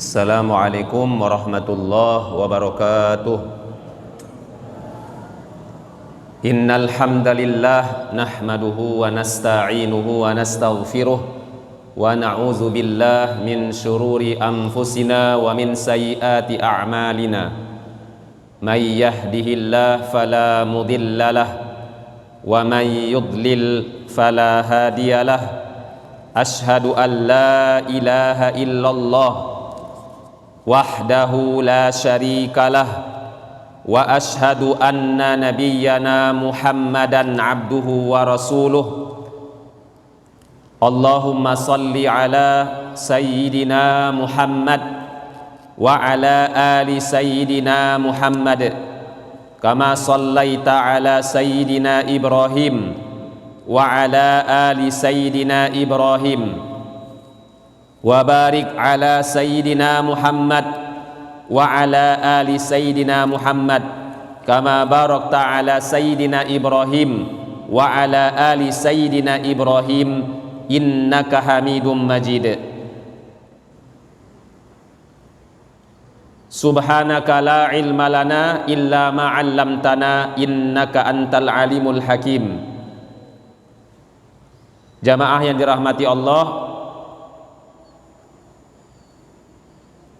Assalamualaikum warahmatullahi wabarakatuh. Innal hamdalillah nahmaduhu wa nasta'inuhu wa nastaghfiruh wa na'udzu billahi min syururi anfusina wa min sayyiati a'malina. May yahdihillahu fala mudhillalah wa may yudlil fala hadiyalah. Ashhadu an la ilaha illallah wahdahu la syarikalah wa ashhadu anna nabiyyana Muhammadan abduhu wa rasuluh. Allahumma salli ala sayyidina Muhammad wa ala ali sayyidina Muhammad kama sallaita ala sayyidina Ibrahim wa ala ali sayyidina Ibrahim wa barik ala sayyidina Muhammad wa ala ali sayyidina Muhammad kama barakta ala sayyidina Ibrahim wa ala ali sayyidina Ibrahim innaka Hamidum Majid. Subhanaka la ilma lana illa ma 'allamtana innaka antal alimul hakim. Jamaah yang dirahmati Allah,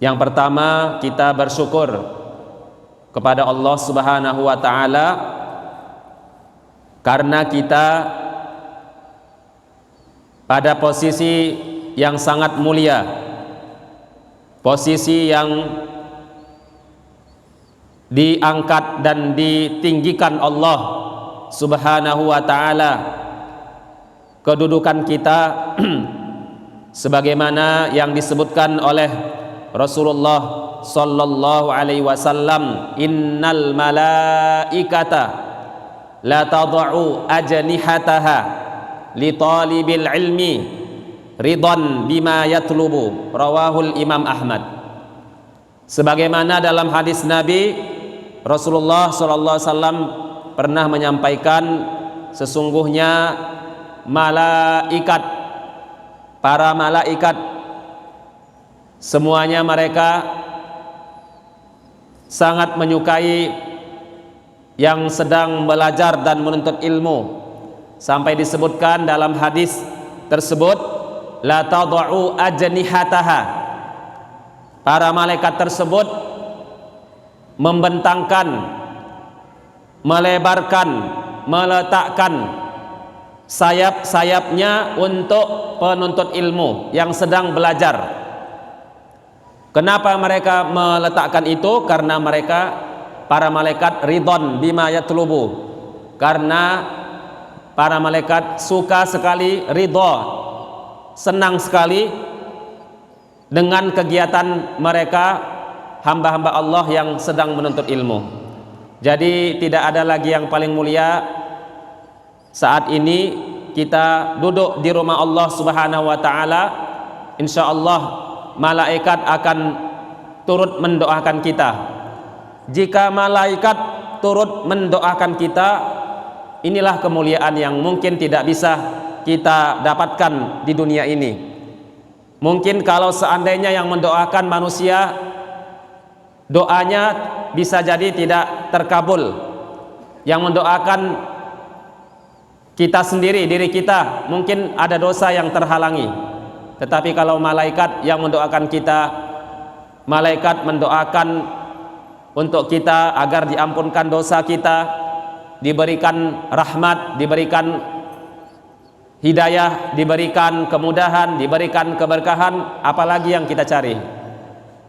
yang pertama kita bersyukur kepada Allah Subhanahu wa taala karena kita pada posisi yang sangat mulia, posisi yang diangkat dan ditinggikan Allah Subhanahu wa taala. Kedudukan kita sebagaimana yang disebutkan oleh Rasulullah sallallahu alaihi wasallam, innal malaikata la tad'u ajnihataha li talibil ilmi ridwan bima yatlubu, rawahul Imam Ahmad. Sebagaimana dalam hadis Nabi, Rasulullah sallallahu alaihi wasallam pernah menyampaikan, sesungguhnya malaikat, para malaikat semuanya mereka sangat menyukai yang sedang belajar dan menuntut ilmu, sampai disebutkan dalam hadis tersebut, la tad'u ajnihataha, para malaikat tersebut membentangkan, melebarkan, meletakkan sayap-sayapnya untuk penuntut ilmu yang sedang belajar. Kenapa mereka meletakkan itu? Karena mereka, para malaikat, ridon bima yatlubu, karena para malaikat suka sekali, ridho, senang sekali dengan kegiatan mereka, hamba-hamba Allah yang sedang menuntut ilmu. Jadi tidak ada lagi yang paling mulia saat ini kita duduk di rumah Allah Subhanahu wa taala. Insyaallah malaikat akan turut mendoakan kita. Jika malaikat turut mendoakan kita, inilah kemuliaan yang mungkin tidak bisa kita dapatkan di dunia ini. Mungkin kalau seandainya yang mendoakan manusia, doanya bisa jadi tidak terkabul. Yang mendoakan kita sendiri, diri kita, mungkin ada dosa yang terhalangi. Tetapi kalau malaikat yang mendoakan kita, malaikat mendoakan untuk kita agar diampunkan dosa kita, diberikan rahmat, diberikan hidayah, diberikan kemudahan, diberikan keberkahan, apalagi yang kita cari.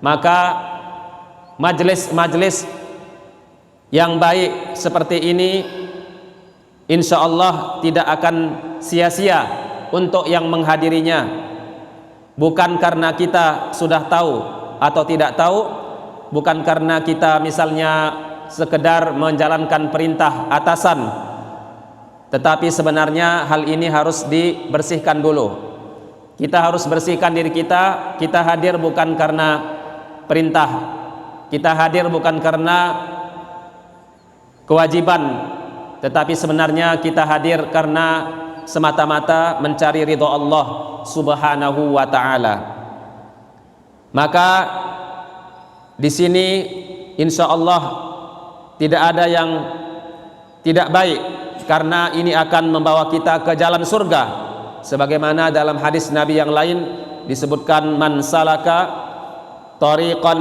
Maka majelis-majelis yang baik seperti ini insya Allah tidak akan sia-sia untuk yang menghadirinya. Bukan karena kita sudah tahu atau tidak tahu, bukan karena kita misalnya sekedar menjalankan perintah atasan, tetapi sebenarnya hal ini harus dibersihkan dulu. Kita harus bersihkan diri kita. Kita hadir bukan karena perintah, kita hadir bukan karena kewajiban, tetapi sebenarnya kita hadir karena semata-mata mencari ridho Allah Subhanahu wa ta'ala. Maka Di sini insya Allah tidak ada yang tidak baik, karena ini akan membawa kita ke jalan surga. Sebagaimana dalam hadis Nabi yang lain disebutkan, man salaka tariqan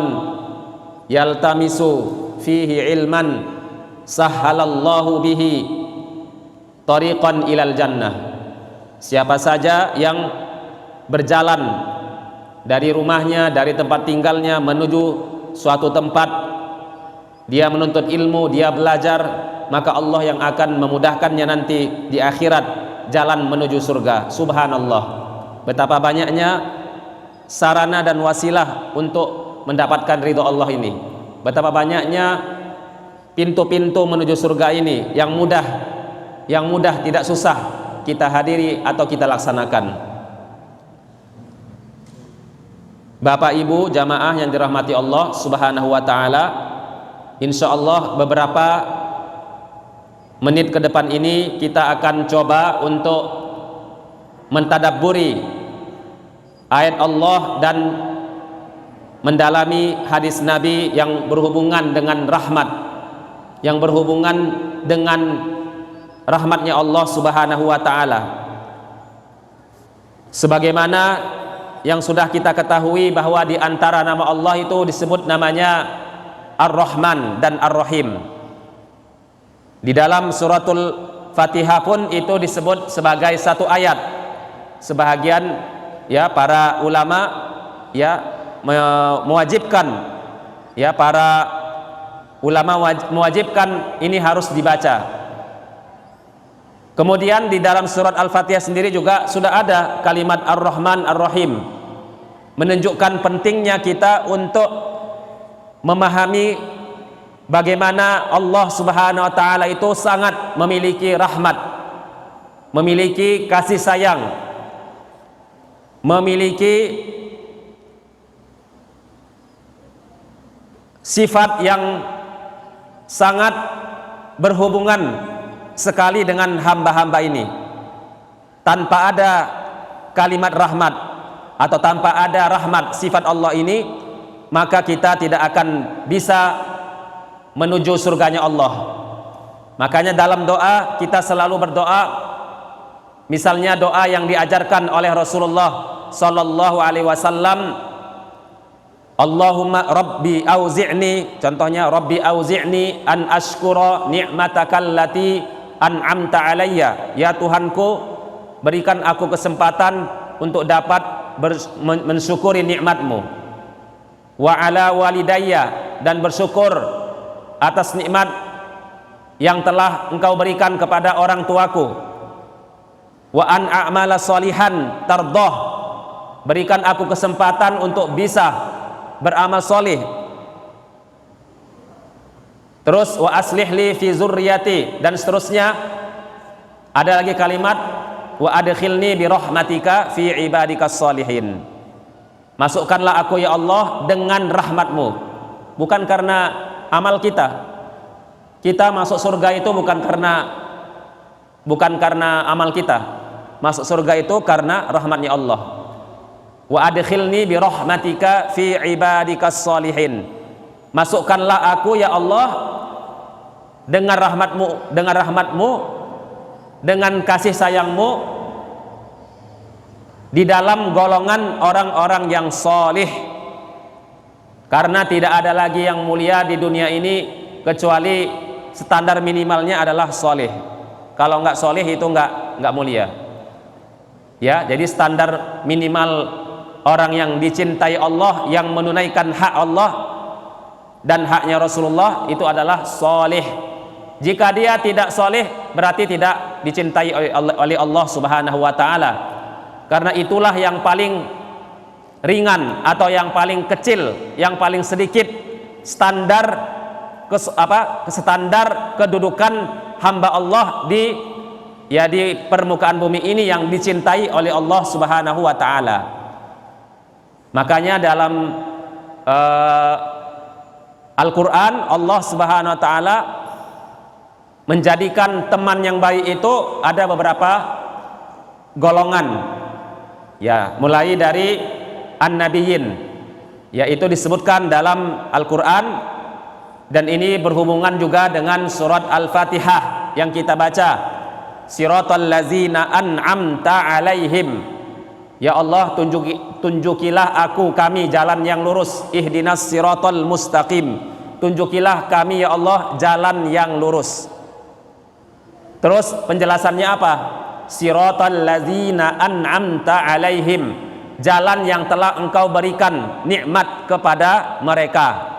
yaltamisu fihi ilman sahhalallahu bihi tariqan ilal jannah. Siapa saja yang berjalan dari rumahnya, dari tempat tinggalnya menuju suatu tempat, dia menuntut ilmu, dia belajar, maka Allah yang akan memudahkannya nanti di akhirat jalan menuju surga. Subhanallah, betapa banyaknya sarana dan wasilah untuk mendapatkan ridho Allah ini. Betapa banyaknya pintu-pintu menuju surga ini yang mudah, tidak susah kita hadiri atau kita laksanakan. Bapak Ibu jamaah yang dirahmati Allah Subhanahu wa taala, insya Allah beberapa menit ke depan ini kita akan coba untuk mentadabburi ayat Allah dan mendalami hadis Nabi yang berhubungan dengan rahmat, yang berhubungan dengan rahmatnya Allah Subhanahu wa taala. Sebagaimana yang sudah kita ketahui bahwa di antara nama Allah itu disebut namanya Ar-Rahman dan Ar-Rahim. Di dalam suratul Fatihah pun itu disebut sebagai satu ayat. Sebahagian ya para ulama ya mewajibkan, ya para ulama mewajibkan ini harus dibaca. Kemudian di dalam surat Al-Fatihah sendiri juga sudah ada kalimat Ar-Rahman Ar-Rahim, menunjukkan pentingnya kita untuk memahami bagaimana Allah Subhanahu wa taala itu sangat memiliki rahmat, memiliki kasih sayang, memiliki sifat yang sangat berhubungan sekali dengan hamba-hamba ini. Tanpa ada kalimat rahmat atau tanpa ada rahmat sifat Allah ini, maka kita tidak akan bisa menuju surganya Allah. Makanya dalam doa kita selalu berdoa, misalnya doa yang diajarkan oleh Rasulullah sallallahu alaihi wasallam, Allahumma rabbi auzi'ni, contohnya rabbi auzi'ni an ashkura ni'matakal lati an'amta alayya, ya Tuhanku berikan aku kesempatan untuk dapat mensyukuri nikmatmu, wa ala walidayya, dan bersyukur atas nikmat yang telah engkau berikan kepada orang tuaku, wa an a'mala salihan tardah, berikan aku kesempatan untuk bisa beramal solih. Terus wa aslih li fi zurriyati, dan seterusnya. Ada lagi kalimat wa adkhilni bi rahmatika fi ibadikas salihin, masukkanlah aku ya Allah dengan rahmatmu. Bukan karena amal kita. Kita masuk surga itu bukan karena amal kita. Masuk surga itu karena rahmatnya Allah. Wa adkhilni bi rahmatika fi ibadikas salihin, masukkanlah aku ya Allah dengan rahmatmu, dengan kasih sayangmu di dalam golongan orang-orang yang solih. Karena tidak ada lagi yang mulia di dunia ini kecuali standar minimalnya adalah solih. Kalau nggak solih itu nggak mulia. Ya, jadi standar minimal orang yang dicintai Allah, yang menunaikan hak Allah dan haknya Rasulullah, itu adalah solih. Jika dia tidak soleh, berarti tidak dicintai oleh Allah Subhanahu wa taala. Karena itulah yang paling ringan atau yang paling kecil, yang paling sedikit standar standar kedudukan hamba Allah di permukaan bumi ini yang dicintai oleh Allah Subhanahu wa taala. Makanya dalam Al-Quran Allah Subhanahu wa taala menjadikan teman yang baik itu ada beberapa golongan, ya, mulai dari an-nabiyyin, yaitu disebutkan dalam Al-Quran, dan ini berhubungan juga dengan surat Al-Fatihah yang kita baca, siratal ladzina an'amta alaihim. Ya Allah, tunjukilah kami jalan yang lurus, ihdinas siratal mustaqim, tunjukilah kami ya Allah jalan yang lurus. Terus penjelasannya apa? Siratal ladzina an'amta alaihim, jalan yang telah engkau berikan nikmat kepada mereka.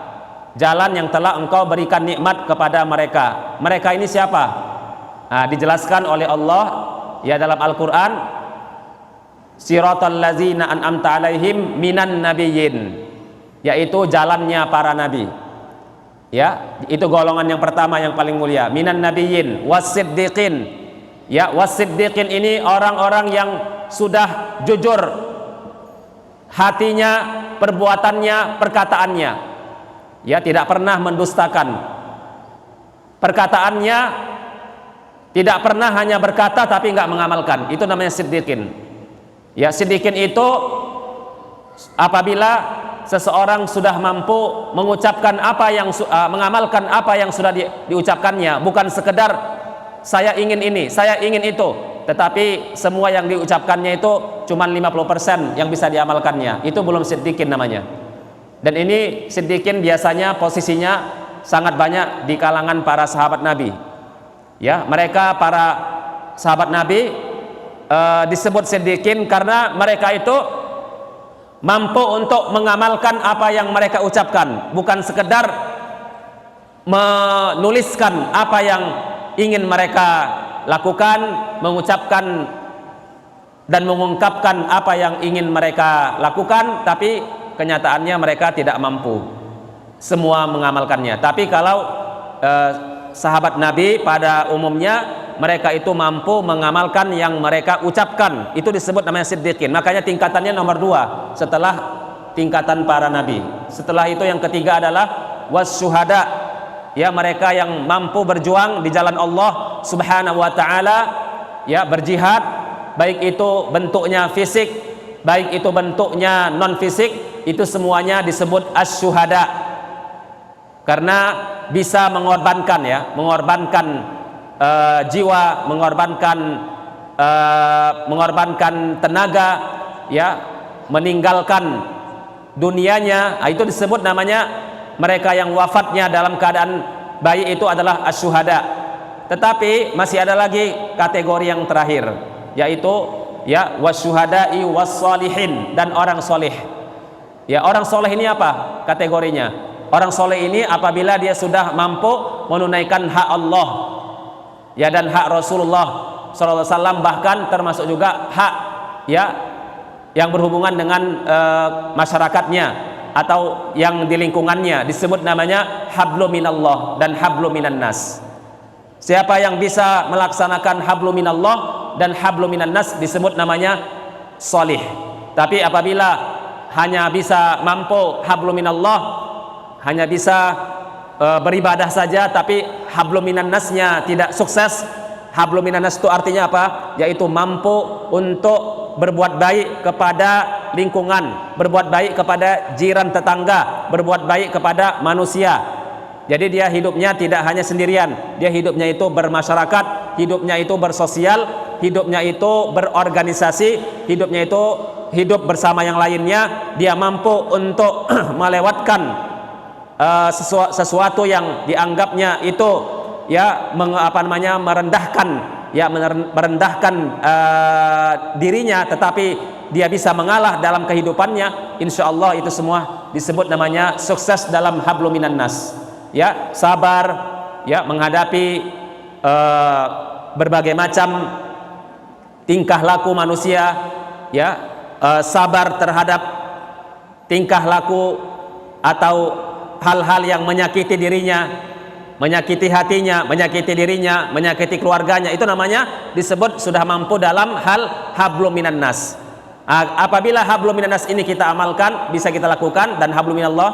Jalan yang telah engkau berikan nikmat kepada mereka. Mereka ini siapa? Nah, dijelaskan oleh Allah ya dalam Al-Quran, siratal ladzina an'amta alaihim minan nabiyyin, yaitu jalannya para nabi. Ya, itu golongan yang pertama yang paling mulia, minan nabiyyin wasiddiqin. Ya, wasiddiqin ini orang-orang yang sudah jujur hatinya, perbuatannya, perkataannya. Ya, tidak pernah mendustakan. Perkataannya tidak pernah hanya berkata tapi nggak mengamalkan. Itu namanya siddiqin. Ya, siddiqin itu apabila seseorang sudah mampu mengucapkan mengamalkan apa yang sudah diucapkannya, bukan sekedar saya ingin ini, saya ingin itu, tetapi semua yang diucapkannya itu cuma 50% yang bisa diamalkannya. Itu belum siddiqin namanya. Dan ini siddiqin biasanya posisinya sangat banyak di kalangan para sahabat Nabi. Ya, mereka para sahabat Nabi disebut siddiqin karena mereka itu mampu untuk mengamalkan apa yang mereka ucapkan, bukan sekedar menuliskan apa yang ingin mereka lakukan, mengucapkan dan mengungkapkan apa yang ingin mereka lakukan, tapi kenyataannya mereka tidak mampu semua mengamalkannya. Tapi kalau sahabat Nabi pada umumnya mereka itu mampu mengamalkan yang mereka ucapkan, itu disebut namanya siddiqin. Makanya tingkatannya nomor 2 setelah tingkatan para nabi. Setelah itu yang ketiga adalah wasyuhada. Ya, mereka yang mampu berjuang di jalan Allah Subhanahu wa taala, ya, berjihad, baik itu bentuknya fisik, baik itu bentuknya non fisik, itu semuanya disebut asyuhada. Karena bisa mengorbankan, ya, mengorbankan jiwa, mengorbankan tenaga, ya, meninggalkan dunianya. Nah, itu disebut namanya mereka yang wafatnya dalam keadaan bayi, itu adalah asyuhada. Tetapi masih ada lagi kategori yang terakhir, yaitu ya wasyuhada'i wassalihin, dan orang soleh. Ya, orang soleh ini apa kategorinya? Orang soleh ini apabila dia sudah mampu menunaikan hak Allah, ya, dan hak Rasulullah SAW, bahkan termasuk juga hak, ya, yang berhubungan dengan masyarakatnya atau yang di lingkungannya, disebut namanya hablu minallah dan hablu minan nas. Siapa yang bisa melaksanakan hablu minallah dan hablu minan nas disebut namanya solih. Tapi apabila hanya bisa mampu hablu minallah, hanya bisa beribadah saja, tapi hablu minan nasnya tidak sukses. Hablu minan nas itu artinya apa? Yaitu mampu untuk berbuat baik kepada lingkungan, berbuat baik kepada jiran tetangga, berbuat baik kepada manusia. Jadi dia hidupnya tidak hanya sendirian, dia hidupnya itu bermasyarakat, hidupnya itu bersosial, hidupnya itu berorganisasi, hidupnya itu hidup bersama yang lainnya. Dia mampu untuk melewatkan sesuatu yang dianggapnya itu, ya, merendahkan, ya, merendahkan dirinya, tetapi dia bisa mengalah dalam kehidupannya. Insya Allah itu semua disebut namanya sukses dalam hablu minan nas. Ya, sabar, ya, menghadapi berbagai macam tingkah laku manusia, ya, sabar terhadap tingkah laku atau hal-hal yang menyakiti dirinya, menyakiti hatinya, menyakiti dirinya, menyakiti keluarganya. Itu namanya disebut sudah mampu dalam hal hablu minan nas. Apabila hablu minan nas ini kita amalkan, bisa kita lakukan, dan hablu minallah,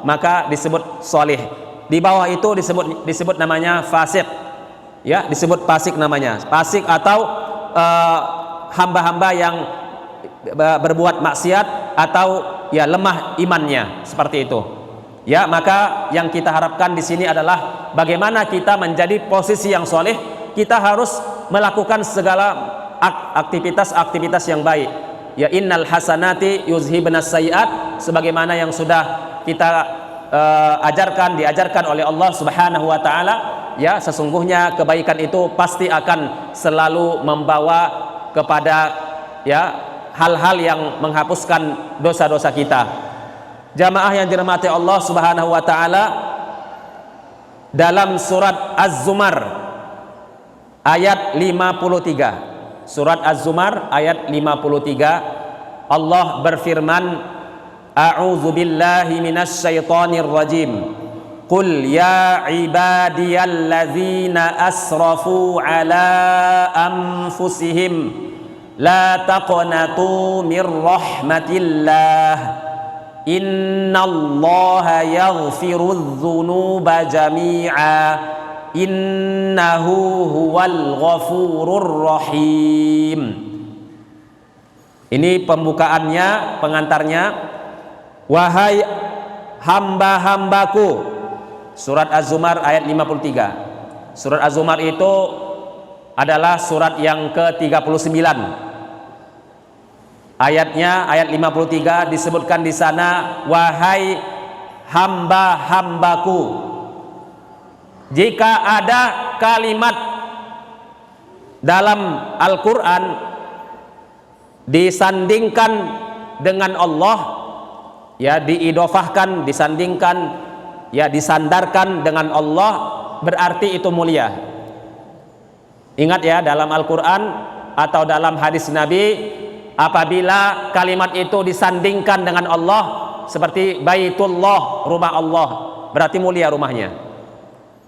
maka disebut solih. Di bawah itu disebut namanya fasik, ya, disebut fasik namanya. Fasik atau hamba-hamba yang berbuat maksiat atau ya lemah imannya, seperti itu. Ya, maka yang kita harapkan di sini adalah bagaimana kita menjadi posisi yang soleh. Kita harus melakukan segala aktivitas-aktivitas yang baik. Ya, innal hasanati yuzhibnas sayiat, sebagaimana yang sudah kita diajarkan oleh Allah Subhanahu wa taala. Ya, sesungguhnya kebaikan itu pasti akan selalu membawa kepada ya hal-hal yang menghapuskan dosa-dosa kita. Jamaah yang dirahmati Allah Subhanahu wa taala, dalam surat Az-Zumar ayat 53. Surat Az-Zumar ayat 53, Allah berfirman, A'udzu billahi minasy syaithanir rajim. Qul ya ibadiyalladzina asrafu ala anfusihim la taqnatu mir rahmatillah. Innallaha yaghfirudz dzunuba jami'a innahu huwal ghafurur rahim. Ini pembukaannya, pengantarnya. Wahai hamba-hambaku, surat Az-Zumar ayat 53. Surat Az-Zumar itu adalah surat yang ke-39. Ayatnya ayat 53 disebutkan di sana, wahai hamba-hambaku. Jika ada kalimat dalam Al-Quran disandingkan dengan Allah, ya diidofahkan, disandingkan, ya disandarkan dengan Allah, berarti itu mulia. Ingat ya, dalam Al-Quran atau dalam hadis Nabi, apabila kalimat itu disandingkan dengan Allah, seperti Baitullah, rumah Allah, berarti mulia rumahnya.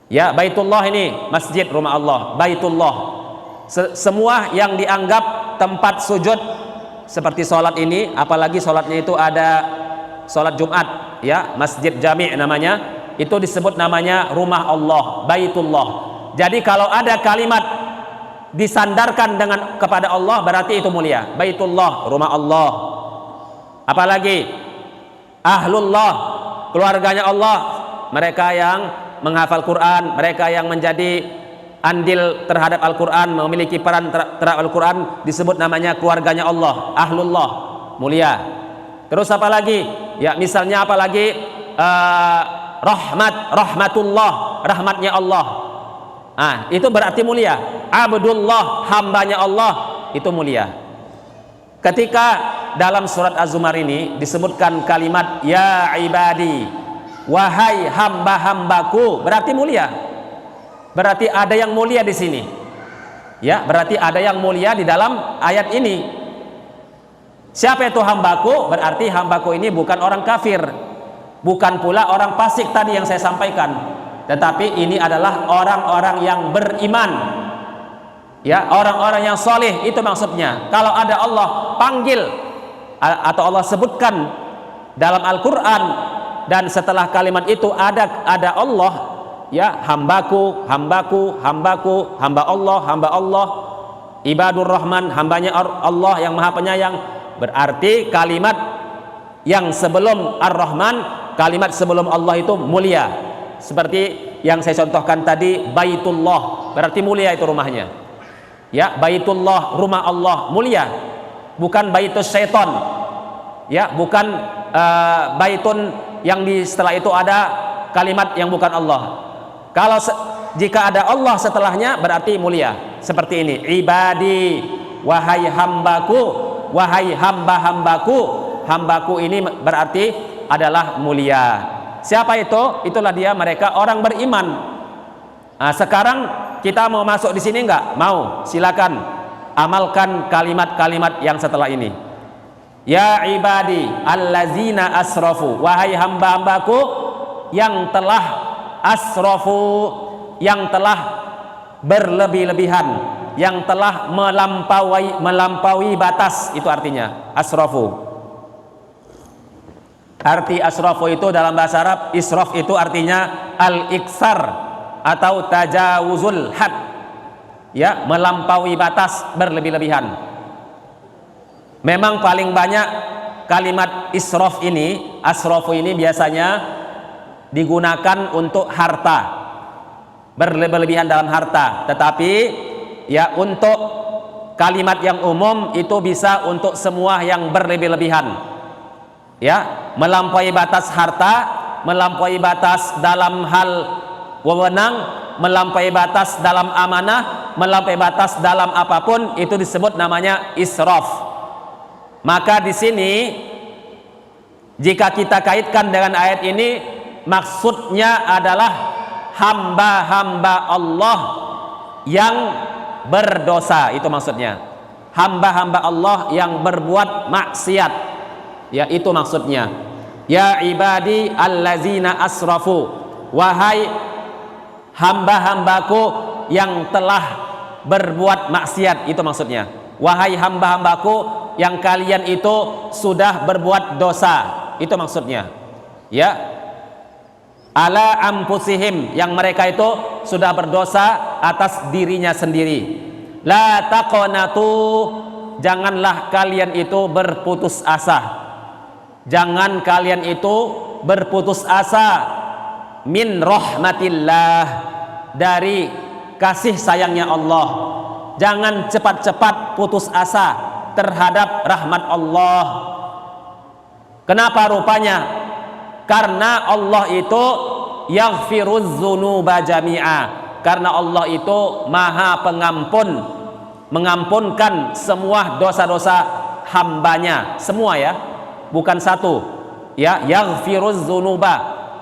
Ya, Baitullah ini masjid, rumah Allah, Baitullah. Semua yang dianggap tempat sujud seperti sholat ini, apalagi sholatnya itu ada sholat Jumat, ya, masjid jami' namanya, itu disebut namanya rumah Allah, Baitullah. Jadi kalau ada kalimat disandarkan dengan kepada Allah, berarti itu mulia. Baitullah, rumah Allah. Apalagi ahlullah, keluarganya Allah, mereka yang menghafal Quran, mereka yang menjadi andil terhadap Al-Quran, memiliki peran terhadap Al-Quran, disebut namanya keluarganya Allah, ahlullah, mulia. Terus apa lagi? Ya, misalnya apa lagi? Rahmatullah, rahmatnya Allah. Itu berarti mulia. Abdullah, hambanya Allah, itu mulia. Ketika dalam surat Az-Zumar ini disebutkan kalimat ya ibadi, wahai hamba-hambaku, berarti mulia. Berarti ada yang mulia di sini. Ya, berarti ada yang mulia di dalam ayat ini. Siapa itu hambaku? Berarti hambaku ini bukan orang kafir, bukan pula orang fasik tadi yang saya sampaikan, tetapi ini adalah orang-orang yang beriman. Ya, orang-orang yang soleh, itu maksudnya. Kalau ada Allah panggil atau Allah sebutkan dalam Al-Quran, dan setelah kalimat itu ada Allah, ya, hambaku, hambaku, hambaku, hamba Allah, ibadur rahman, hambanya Allah yang maha penyayang, berarti kalimat yang sebelum ar-Rahman, kalimat sebelum Allah itu mulia. Seperti yang saya contohkan tadi, Baitullah, berarti mulia itu rumahnya. Ya, Baitullah, rumah Allah, mulia. Bukan Baitus Syaiton. Ya, bukan baitun yang setelah itu ada kalimat yang bukan Allah. Kalau jika ada Allah setelahnya, berarti mulia. Seperti ini, ibadi, wahai hambaku, wahai hamba-hambaku. Hambaku ini berarti adalah mulia. Siapa itu? Itulah dia, mereka orang beriman. Sekarang kita mau masuk di sini enggak? Mau? Silakan amalkan kalimat-kalimat yang setelah ini. Ya ibadi allazina asrafu, wahai hamba-hambaku yang telah asrafu, yang telah berlebih-lebihan, yang telah melampaui batas, itu artinya asrafu. Arti asrafu itu dalam bahasa Arab, israf itu artinya al-iksar atau tajawuzul had, ya, melampaui batas, berlebih-lebihan. Memang paling banyak kalimat israf ini, asrafu ini biasanya digunakan untuk harta, berlebihan dalam harta. Tetapi ya untuk kalimat yang umum itu bisa untuk semua yang berlebih-lebihan. Ya, melampaui batas harta, melampaui batas dalam hal wewenang, melampaui batas dalam amanah, melampaui batas dalam apapun, itu disebut namanya israf. Maka di sini jika kita kaitkan dengan ayat ini, maksudnya adalah hamba-hamba Allah yang berdosa, itu maksudnya. Hamba-hamba Allah yang berbuat maksiat, ya itu maksudnya. Ya ibadi allazina asrafu, wahai hamba-hambaku yang telah berbuat maksiat, itu maksudnya. Wahai hamba-hambaku yang kalian itu sudah berbuat dosa, itu maksudnya. Ya, ala anfusihim, yang mereka itu sudah berdosa atas dirinya sendiri. La taqnatu, janganlah kalian itu berputus asa. Jangan kalian itu berputus asa min rahmatillah, dari kasih sayangnya Allah. Jangan cepat-cepat putus asa terhadap rahmat Allah. Kenapa rupanya? Karena Allah itu yaghfiruz dzunuba jami'a, karena Allah itu maha pengampun, mengampunkan semua dosa-dosa hambanya, semua ya, bukan satu ya. Yaghfiruz dzunuba,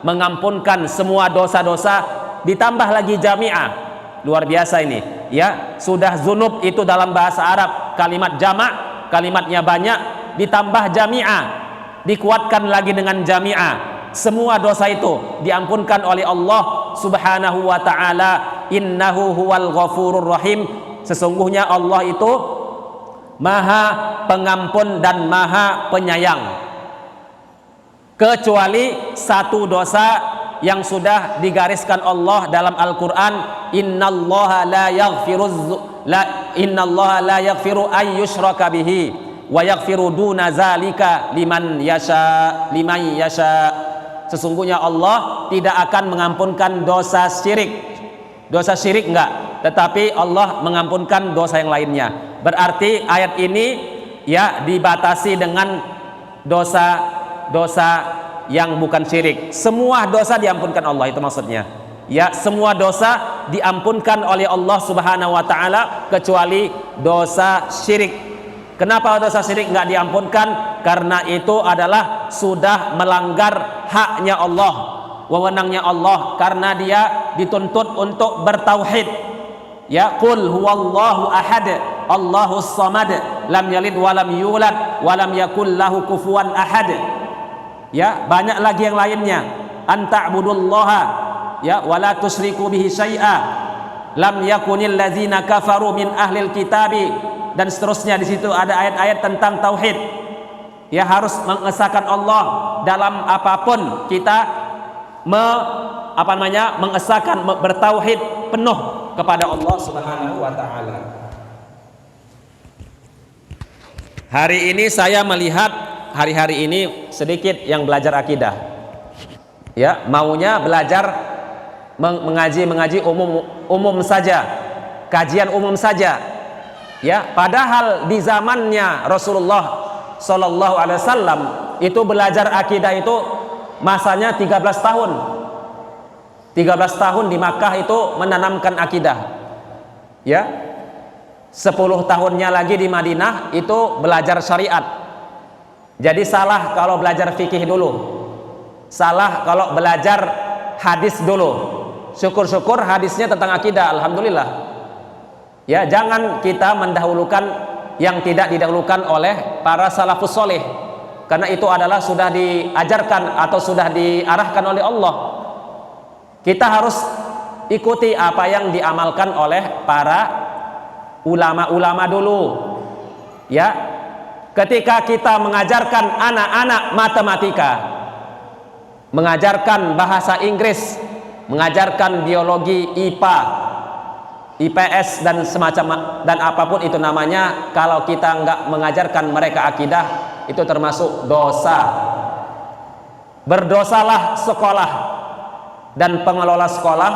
mengampunkan semua dosa-dosa, ditambah lagi jami'a. Luar biasa ini ya. Sudah zunub itu dalam bahasa Arab kalimat jamak, kalimatnya banyak, ditambah jami'ah, dikuatkan lagi dengan jami'ah. Semua dosa itu diampunkan oleh Allah Subhanahu wa ta'ala. Innahu huwal ghafurur rahim, sesungguhnya Allah itu maha pengampun dan maha penyayang. Kecuali satu dosa yang sudah digariskan Allah dalam Al-Quran, innallaha la yaghfiru ay yushraka bihi wa yaghfiru duna zalika liman yasha. Sesungguhnya Allah tidak akan mengampunkan dosa syirik. Dosa syirik enggak, tetapi Allah mengampunkan dosa yang lainnya. Berarti ayat ini ya dibatasi dengan dosa yang bukan syirik. Semua dosa diampunkan Allah, itu maksudnya. Ya, semua dosa diampunkan oleh Allah Subhanahu wa ta'ala kecuali dosa syirik. Kenapa dosa syirik enggak diampunkan? Karena itu adalah sudah melanggar haknya Allah, wewenangnya Allah, karena dia dituntut untuk bertauhid. Ya, qul huwallahu ahad, Allahus samad, lam yalid walam yulad walam yakul lahu kufuwan ahad. Ya, banyak lagi yang lainnya. Anta'budullaha ya wala tusyriku bihi syai'a, lam yakunil ladzina kafaru min ahlil kitabi, dan seterusnya. Di situ ada ayat-ayat tentang tauhid. Ya, harus mengesahkan Allah dalam apapun kita mengesahkan, bertauhid penuh kepada Allah Subhanahu wa ta'ala. Hari ini saya melihat hari-hari ini sedikit yang belajar akidah. Ya, maunya belajar mengaji umum saja, kajian umum saja. Ya, padahal di zamannya Rasulullah Sallallahu Alaihi Wasallam itu belajar akidah itu masanya 13 tahun. 13 tahun di Makkah itu menanamkan akidah. Ya, 10 tahunnya lagi di Madinah itu belajar syariat. Jadi salah kalau belajar fikih dulu, salah kalau belajar hadis dulu. Syukur-syukur hadisnya tentang akidah, alhamdulillah. Ya, jangan kita mendahulukan yang tidak didahulukan oleh para salafus soleh, karena itu adalah sudah diajarkan atau sudah diarahkan oleh Allah. Kita harus ikuti apa yang diamalkan oleh para ulama-ulama dulu. Ya, ketika kita mengajarkan anak-anak matematika, mengajarkan bahasa Inggris, mengajarkan biologi, IPA, IPS dan semacam dan apapun itu namanya, kalau kita enggak mengajarkan mereka akidah, itu termasuk dosa. Berdosalah sekolah dan pengelola sekolah.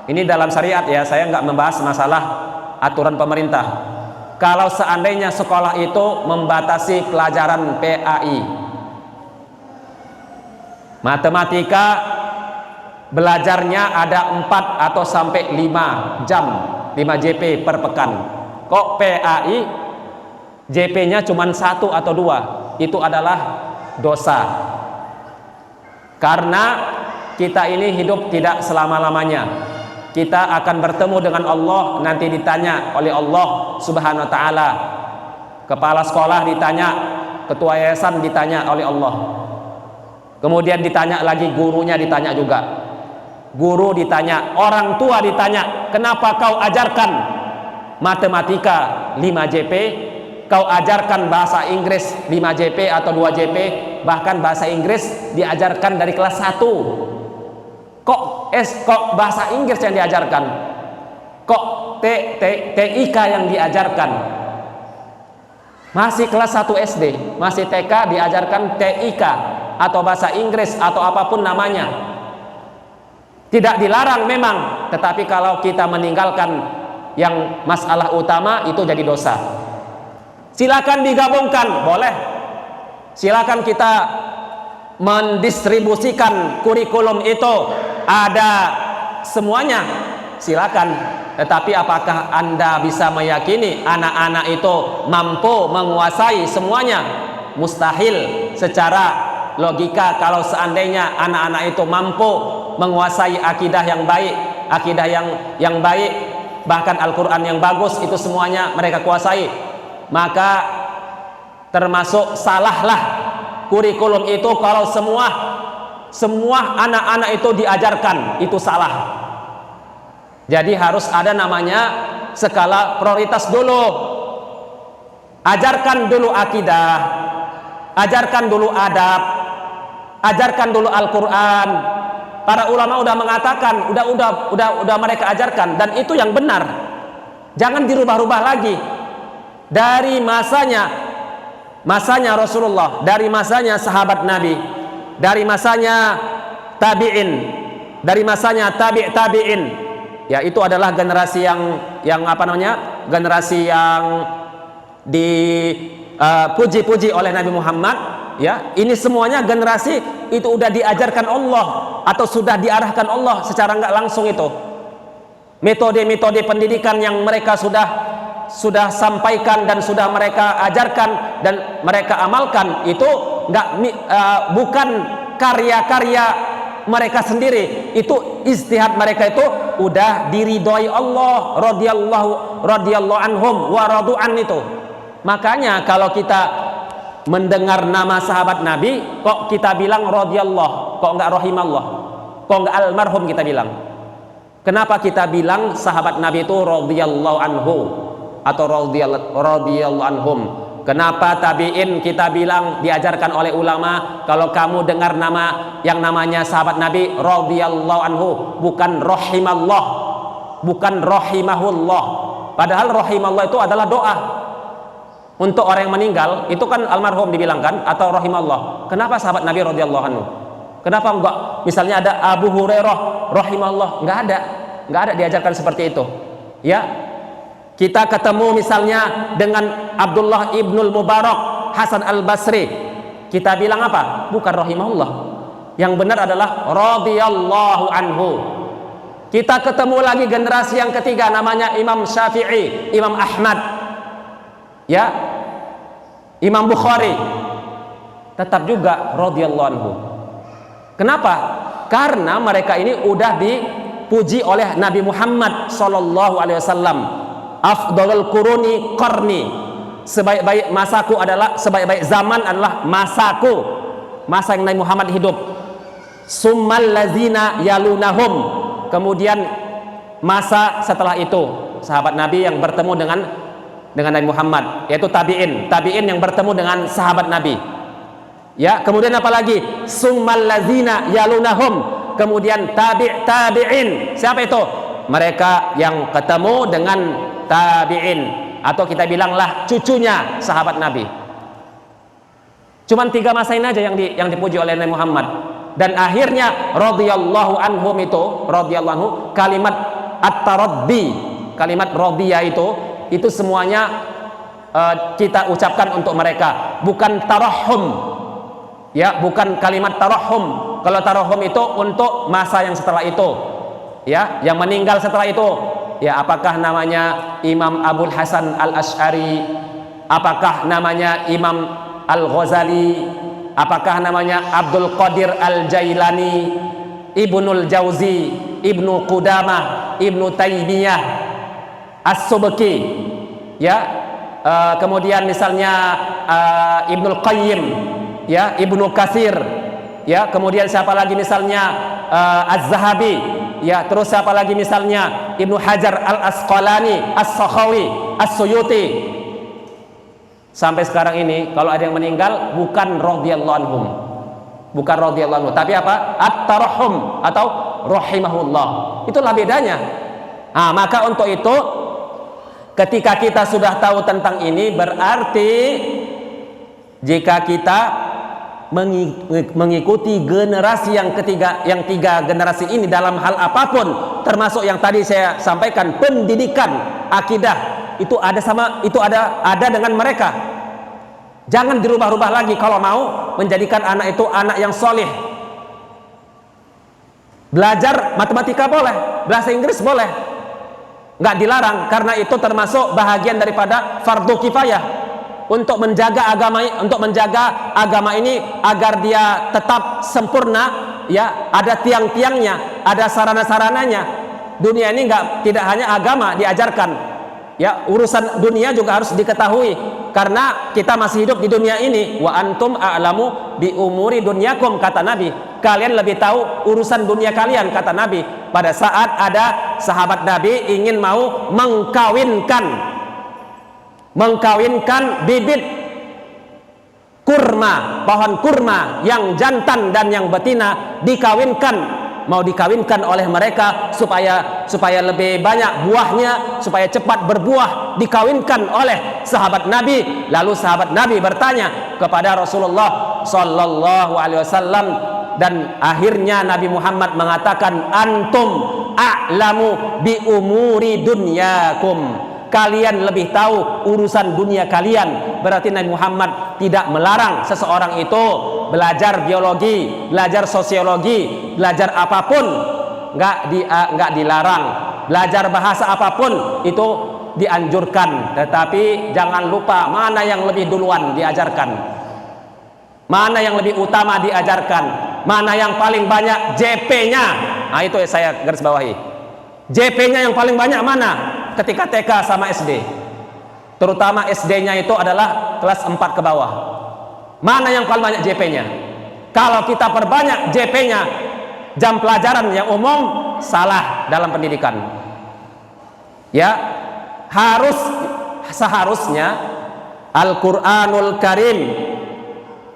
Ini dalam syariat ya, saya nggak membahas masalah aturan pemerintah. Kalau seandainya sekolah itu membatasi pelajaran PAI, matematika, belajarnya ada 4 atau sampai 5 jam, 5 JP per pekan. Kok PAI JP-nya cuma 1 atau 2? Itu adalah dosa. Karena kita ini hidup tidak selama-lamanya. Kita akan bertemu dengan Allah, nanti ditanya oleh Allah Subhanahu wa taala. Kepala sekolah ditanya, ketua yayasan ditanya oleh Allah. Kemudian ditanya lagi, gurunya ditanya juga. Guru ditanya, orang tua ditanya, kenapa kau ajarkan matematika 5 JP, kau ajarkan bahasa Inggris 5 JP atau 2 JP, bahkan bahasa Inggris diajarkan dari kelas 1. Kok bahasa Inggris yang diajarkan? Kok TIK yang diajarkan? Masih kelas 1 SD, masih TK diajarkan TIK atau bahasa Inggris atau apapun namanya. Tidak dilarang memang, tetapi kalau kita meninggalkan yang masalah utama itu jadi dosa. Silakan digabungkan, boleh. Silakan kita mendistribusikan kurikulum itu, ada semuanya, silakan. Tetapi apakah Anda bisa meyakini anak-anak itu mampu menguasai semuanya? Mustahil. Secara logika, kalau seandainya anak-anak itu mampu menguasai akidah yang baik, akidah yang baik, bahkan Al-Quran yang bagus, itu semuanya mereka kuasai, maka termasuk salahlah kurikulum itu kalau semua anak-anak itu diajarkan, itu salah. Jadi harus ada namanya skala prioritas dulu. Ajarkan dulu akidah, ajarkan dulu adab, ajarkan dulu Al-Quran. Para ulama udah mengatakan, udah mereka ajarkan, dan itu yang benar. Jangan dirubah-rubah lagi. Dari masanya Rasulullah, dari masanya sahabat Nabi, dari masanya tabi'in, dari masanya tabi'in, ya itu adalah generasi yang apa namanya, generasi yang dipuji-puji oleh Nabi Muhammad. Ya, ini semuanya generasi itu udah diajarkan Allah atau sudah diarahkan Allah secara nggak langsung. Itu metode-metode pendidikan yang mereka sudah sampaikan dan sudah mereka ajarkan dan mereka amalkan, itu bukan karya-karya mereka sendiri, itu ijtihad mereka, itu udah diridhoi Allah, radhiyallahu anhum wa radu'an itu. Makanya kalau kita mendengar nama sahabat Nabi, kok kita bilang radhiyallahu, kok enggak rahimallah, kok enggak almarhum kita bilang? Kenapa kita bilang sahabat Nabi itu radhiyallahu anhu atau radhiyallahu anhum? Kenapa tabi'in kita bilang diajarkan oleh ulama, kalau kamu dengar nama yang namanya sahabat Nabi radhiyallahu anhu, bukan rahimallah, bukan rahimahullah. Padahal rahimallah itu adalah doa untuk orang yang meninggal, itu kan almarhum dibilangkan, atau rahimallah. Kenapa sahabat Nabi radhiyallahu anhu? Kenapa enggak misalnya ada Abu Hurairah rahimallah? Enggak ada diajarkan seperti itu. Ya, kita ketemu misalnya dengan Abdullah ibnul Mubarak, Hasan al-Basri, kita bilang apa? Bukan rahimahullah. Yang benar adalah radhiyallahu anhu. Kita ketemu lagi generasi yang ketiga, namanya Imam Syafi'i, Imam Ahmad, ya, Imam Bukhari, tetap juga radhiyallahu anhu. Kenapa? Karena mereka ini udah dipuji oleh Nabi Muhammad sallallahu alaihi wasallam. Afdhalul quruni qarni, sebaik-baik masaku adalah, sebaik-baik zaman adalah masaku, masa yang Nabi Muhammad hidup. Summal lazina yalunahum, kemudian masa setelah itu sahabat Nabi yang bertemu dengan Nabi Muhammad, yaitu tabi'in yang bertemu dengan sahabat Nabi. Ya, kemudian apa lagi? Summal lazina yalunahum, kemudian tabi'in. Siapa itu? Mereka yang ketemu dengan tabi'in, atau kita bilanglah cucunya sahabat Nabi. Cuman 3 masa ini aja yang dipuji oleh Nabi Muhammad. Dan akhirnya radhiyallahu anhum itu, radhiyallahu anhu, kalimat at-taraddi, kalimat radhiya itu semuanya kita ucapkan untuk mereka, bukan tarahum. Ya, bukan kalimat tarahum. Kalau tarahum itu untuk masa yang setelah itu. Ya, yang meninggal setelah itu. Ya, apakah namanya Imam Abul Hasan Al-Asy'ari? Apakah namanya Imam Al-Ghazali? Apakah namanya Abdul Qadir Al-Jailani, Ibnul Jauzi, Ibnu Qudamah, Ibnu Taimiyah, As-Subki, ya, kemudian misalnya Ibnul Qayyim, ya, Ibnu Katsir, ya, kemudian siapa lagi misalnya Az-Zahabi, ya, terus siapa lagi misalnya Ibnu Hajar Al-Asqalani, As-Sakhawi, As-Suyuti. Sampai sekarang ini kalau ada yang meninggal bukan radhiyallahu anhum, bukan radhiyallahu anhu, tapi apa? At-tarahum atau rahimahullah. Itulah bedanya. Nah, maka untuk itu ketika kita sudah tahu tentang ini, berarti jika kita mengikuti generasi yang ketiga, yang 3 generasi ini dalam hal apapun, termasuk yang tadi saya sampaikan, pendidikan akidah, itu ada dengan mereka. Jangan dirubah-rubah lagi kalau mau menjadikan anak itu anak yang soleh. Belajar matematika boleh, bahasa Inggris boleh, nggak dilarang, karena itu termasuk bahagian daripada fardu kifayah untuk menjaga agama ini agar dia tetap sempurna. Ya, ada tiang-tiangnya, ada sarana-sarananya. Dunia ini tidak hanya agama diajarkan. Ya, urusan dunia juga harus diketahui, karena kita masih hidup di dunia ini. Wa antum a'lamu bi umuri dunyakum, kata Nabi. Kalian lebih tahu urusan dunia kalian, kata Nabi. Pada saat ada sahabat Nabi ingin mau mengkawinkan bibit kurma, pohon kurma yang jantan dan yang betina, mau dikawinkan oleh mereka supaya lebih banyak buahnya, supaya cepat berbuah, dikawinkan oleh sahabat Nabi. Lalu sahabat Nabi bertanya kepada Rasulullah sallallahu alaihi wasallam, dan akhirnya Nabi Muhammad mengatakan, antum a'lamu bi umuri dunyakum, kalian lebih tahu urusan dunia kalian. Berarti Nabi Muhammad tidak melarang seseorang itu belajar biologi, belajar sosiologi, belajar apapun, nggak dilarang. Belajar bahasa apapun itu dianjurkan, tetapi jangan lupa mana yang lebih duluan diajarkan, mana yang lebih utama diajarkan, mana yang paling banyak JP-nya. Nah, itu saya garis bawahi. JP-nya yang paling banyak mana? Ketika TK sama SD, terutama SD-nya itu adalah kelas 4 ke bawah. Mana yang paling banyak JP-nya? Kalau kita perbanyak JP-nya, jam pelajaran yang umum, salah dalam pendidikan. Ya, seharusnya Al-Quranul Karim,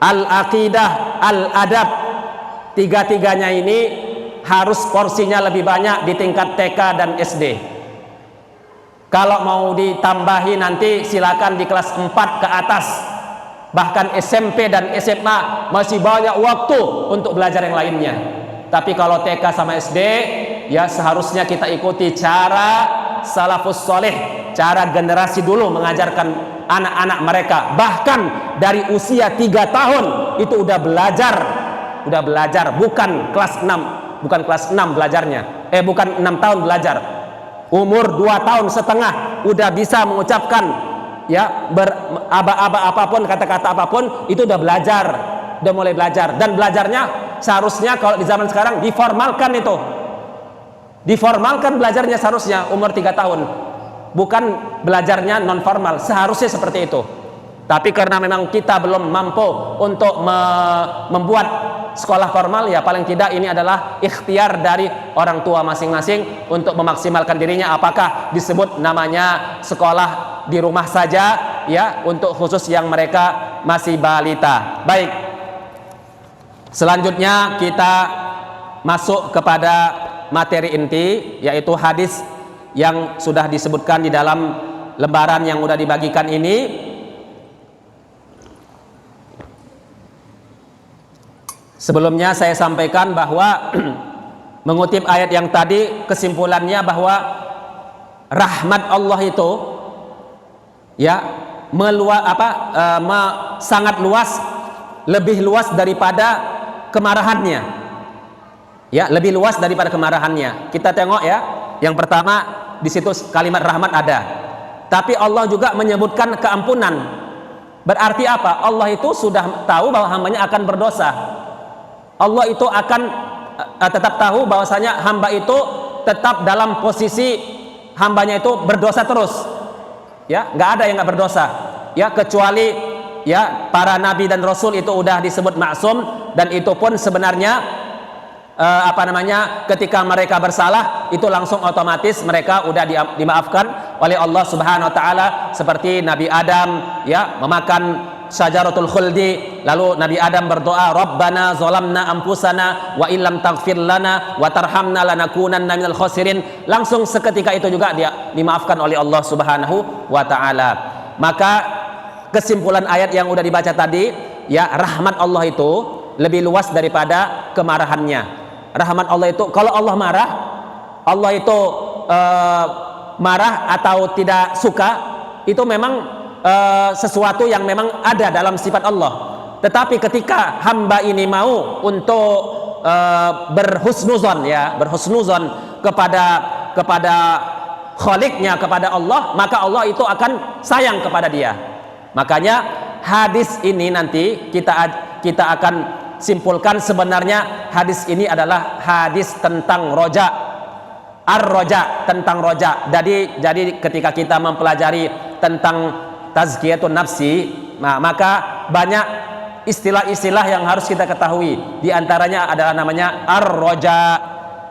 Al-Aqidah, Al-Adab, tiga-tiganya ini harus porsinya lebih banyak di tingkat TK dan SD. Kalau mau ditambahi nanti silakan di kelas 4 ke atas. Bahkan SMP dan SMA masih banyak waktu untuk belajar yang lainnya. Tapi kalau TK sama SD, ya seharusnya kita ikuti cara salafus soleh, cara generasi dulu mengajarkan anak-anak mereka. Bahkan dari usia 3 tahun itu udah belajar, bukan kelas 6 belajarnya. Bukan 6 tahun belajar. Umur 2 tahun setengah udah bisa mengucapkan, ya, beraba-aba apapun, kata-kata apapun, itu udah mulai belajar. Dan belajarnya seharusnya kalau di zaman sekarang diformalkan belajarnya seharusnya umur 3 tahun, bukan belajarnya non formal, seharusnya seperti itu. Tapi karena memang kita belum mampu untuk membuat sekolah formal, ya paling tidak ini adalah ikhtiar dari orang tua masing-masing untuk memaksimalkan dirinya. Apakah disebut namanya sekolah di rumah saja, ya, untuk khusus yang mereka masih balita. Baik, selanjutnya kita masuk kepada materi inti, yaitu hadis yang sudah disebutkan di dalam lembaran yang sudah dibagikan ini. Sebelumnya saya sampaikan bahwa mengutip ayat yang tadi, kesimpulannya bahwa rahmat Allah itu ya sangat luas, lebih luas daripada kemarahannya. Ya, lebih luas daripada kemarahannya. Kita tengok ya, yang pertama di situ kalimat rahmat ada. Tapi Allah juga menyebutkan keampunan. Berarti apa? Allah itu sudah tahu bahwa hambanya akan berdosa. Allah itu akan tetap tahu bahwasanya hamba itu tetap dalam posisi hambanya itu berdosa terus. Ya, nggak ada yang nggak berdosa. Ya, kecuali ya para nabi dan rasul itu udah disebut maksum, dan itu pun sebenarnya ketika mereka bersalah itu langsung otomatis mereka udah dimaafkan oleh Allah Subhanahu wa taala, seperti Nabi Adam ya memakan syajaratul khuldi, lalu Nabi Adam berdoa, Rabbana zalamna anfusana wa illam taghfir lana wa tarhamna lanakunanna minal khasirin. Langsung seketika itu juga dia dimaafkan oleh Allah Subhanahu wa taala. Maka kesimpulan ayat yang udah dibaca tadi, ya rahmat Allah itu lebih luas daripada kemarahannya. Rahmat Allah itu, kalau Allah marah, Allah itu marah atau tidak suka, itu memang sesuatu yang memang ada dalam sifat Allah. Tetapi ketika hamba ini mau untuk berhusnuzon kepada Khaliqnya, kepada Allah, maka Allah itu akan sayang kepada dia. Makanya hadis ini nanti kita akan simpulkan, sebenarnya hadis ini adalah hadis tentang roja, ar-roja, tentang roja. Jadi ketika kita mempelajari tentang tazkiyatun nafsi, maka banyak istilah-istilah yang harus kita ketahui. Di antaranya adalah namanya ar-roja,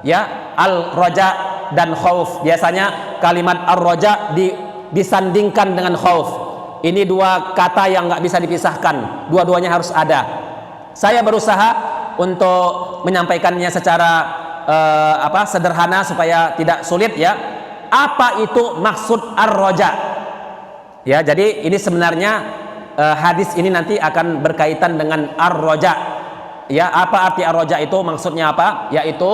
ya, al-roja dan khauf. Biasanya kalimat ar-roja disandingkan dengan khauf. Ini dua kata yang nggak bisa dipisahkan, dua-duanya harus ada. Saya berusaha untuk menyampaikannya secara sederhana supaya tidak sulit ya. Apa itu maksud ar-roja? Ya, jadi ini sebenarnya hadis ini nanti akan berkaitan dengan ar-roja. Ya, apa arti ar-roja itu? Maksudnya apa? Yaitu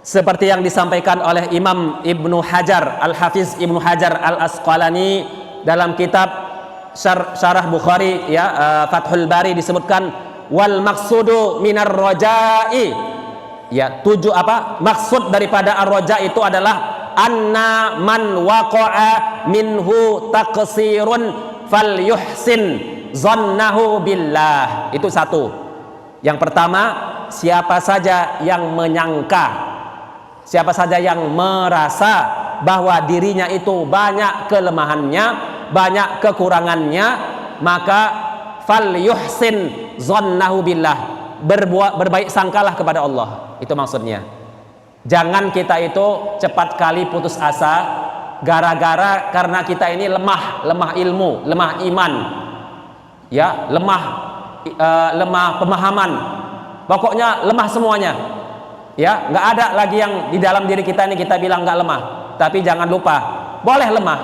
seperti yang disampaikan oleh Imam Ibnu Hajar, Al-Hafiz Ibnu Hajar Al-Asqalani dalam kitab Syarah Bukhari ya, Fathul Bari, disebutkan wal maksudu minar roja'i, ya maksud daripada ar-roja itu adalah anna man waqa'a minhu taqsirun fal yuhsin zannahu billah. Itu satu. Yang pertama, siapa saja yang menyangka, siapa saja yang merasa bahwa dirinya itu banyak kelemahannya, banyak kekurangannya, maka fal yuhsin zannahu billah, berbaik sangkalah kepada Allah. Itu maksudnya. Jangan kita itu cepat kali putus asa karena kita ini lemah ilmu, lemah iman, ya, lemah pemahaman. Pokoknya lemah semuanya. Ya, nggak ada lagi yang di dalam diri kita ini kita bilang nggak lemah. Tapi jangan lupa, boleh lemah,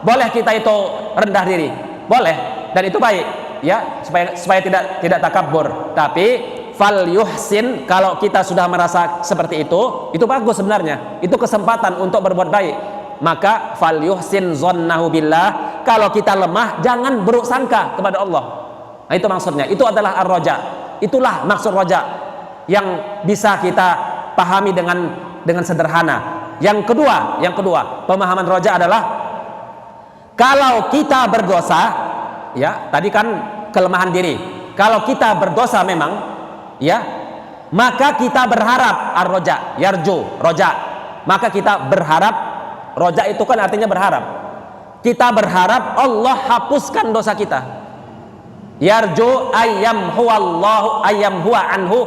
boleh kita itu rendah diri, boleh, dan itu baik. Ya, supaya tidak takabur. Tapi fal yuhsin, kalau kita sudah merasa seperti itu bagus sebenarnya. Itu kesempatan untuk berbuat baik. Maka fal yuhsin zannahu billah. Kalau kita lemah, jangan buruk sangka kepada Allah. Nah, itu maksudnya. Itu adalah ar-roja. Itulah maksud roja yang bisa kita pahami dengan sederhana. Yang kedua, pemahaman roja adalah kalau kita berdosa, ya, tadi kan kelemahan diri. Kalau kita berdosa memang, ya, maka kita berharap ar-roja, yarju, roja. Maka kita berharap, roja itu kan artinya berharap. Kita berharap Allah hapuskan dosa kita. Yarju ayyam huwa anhu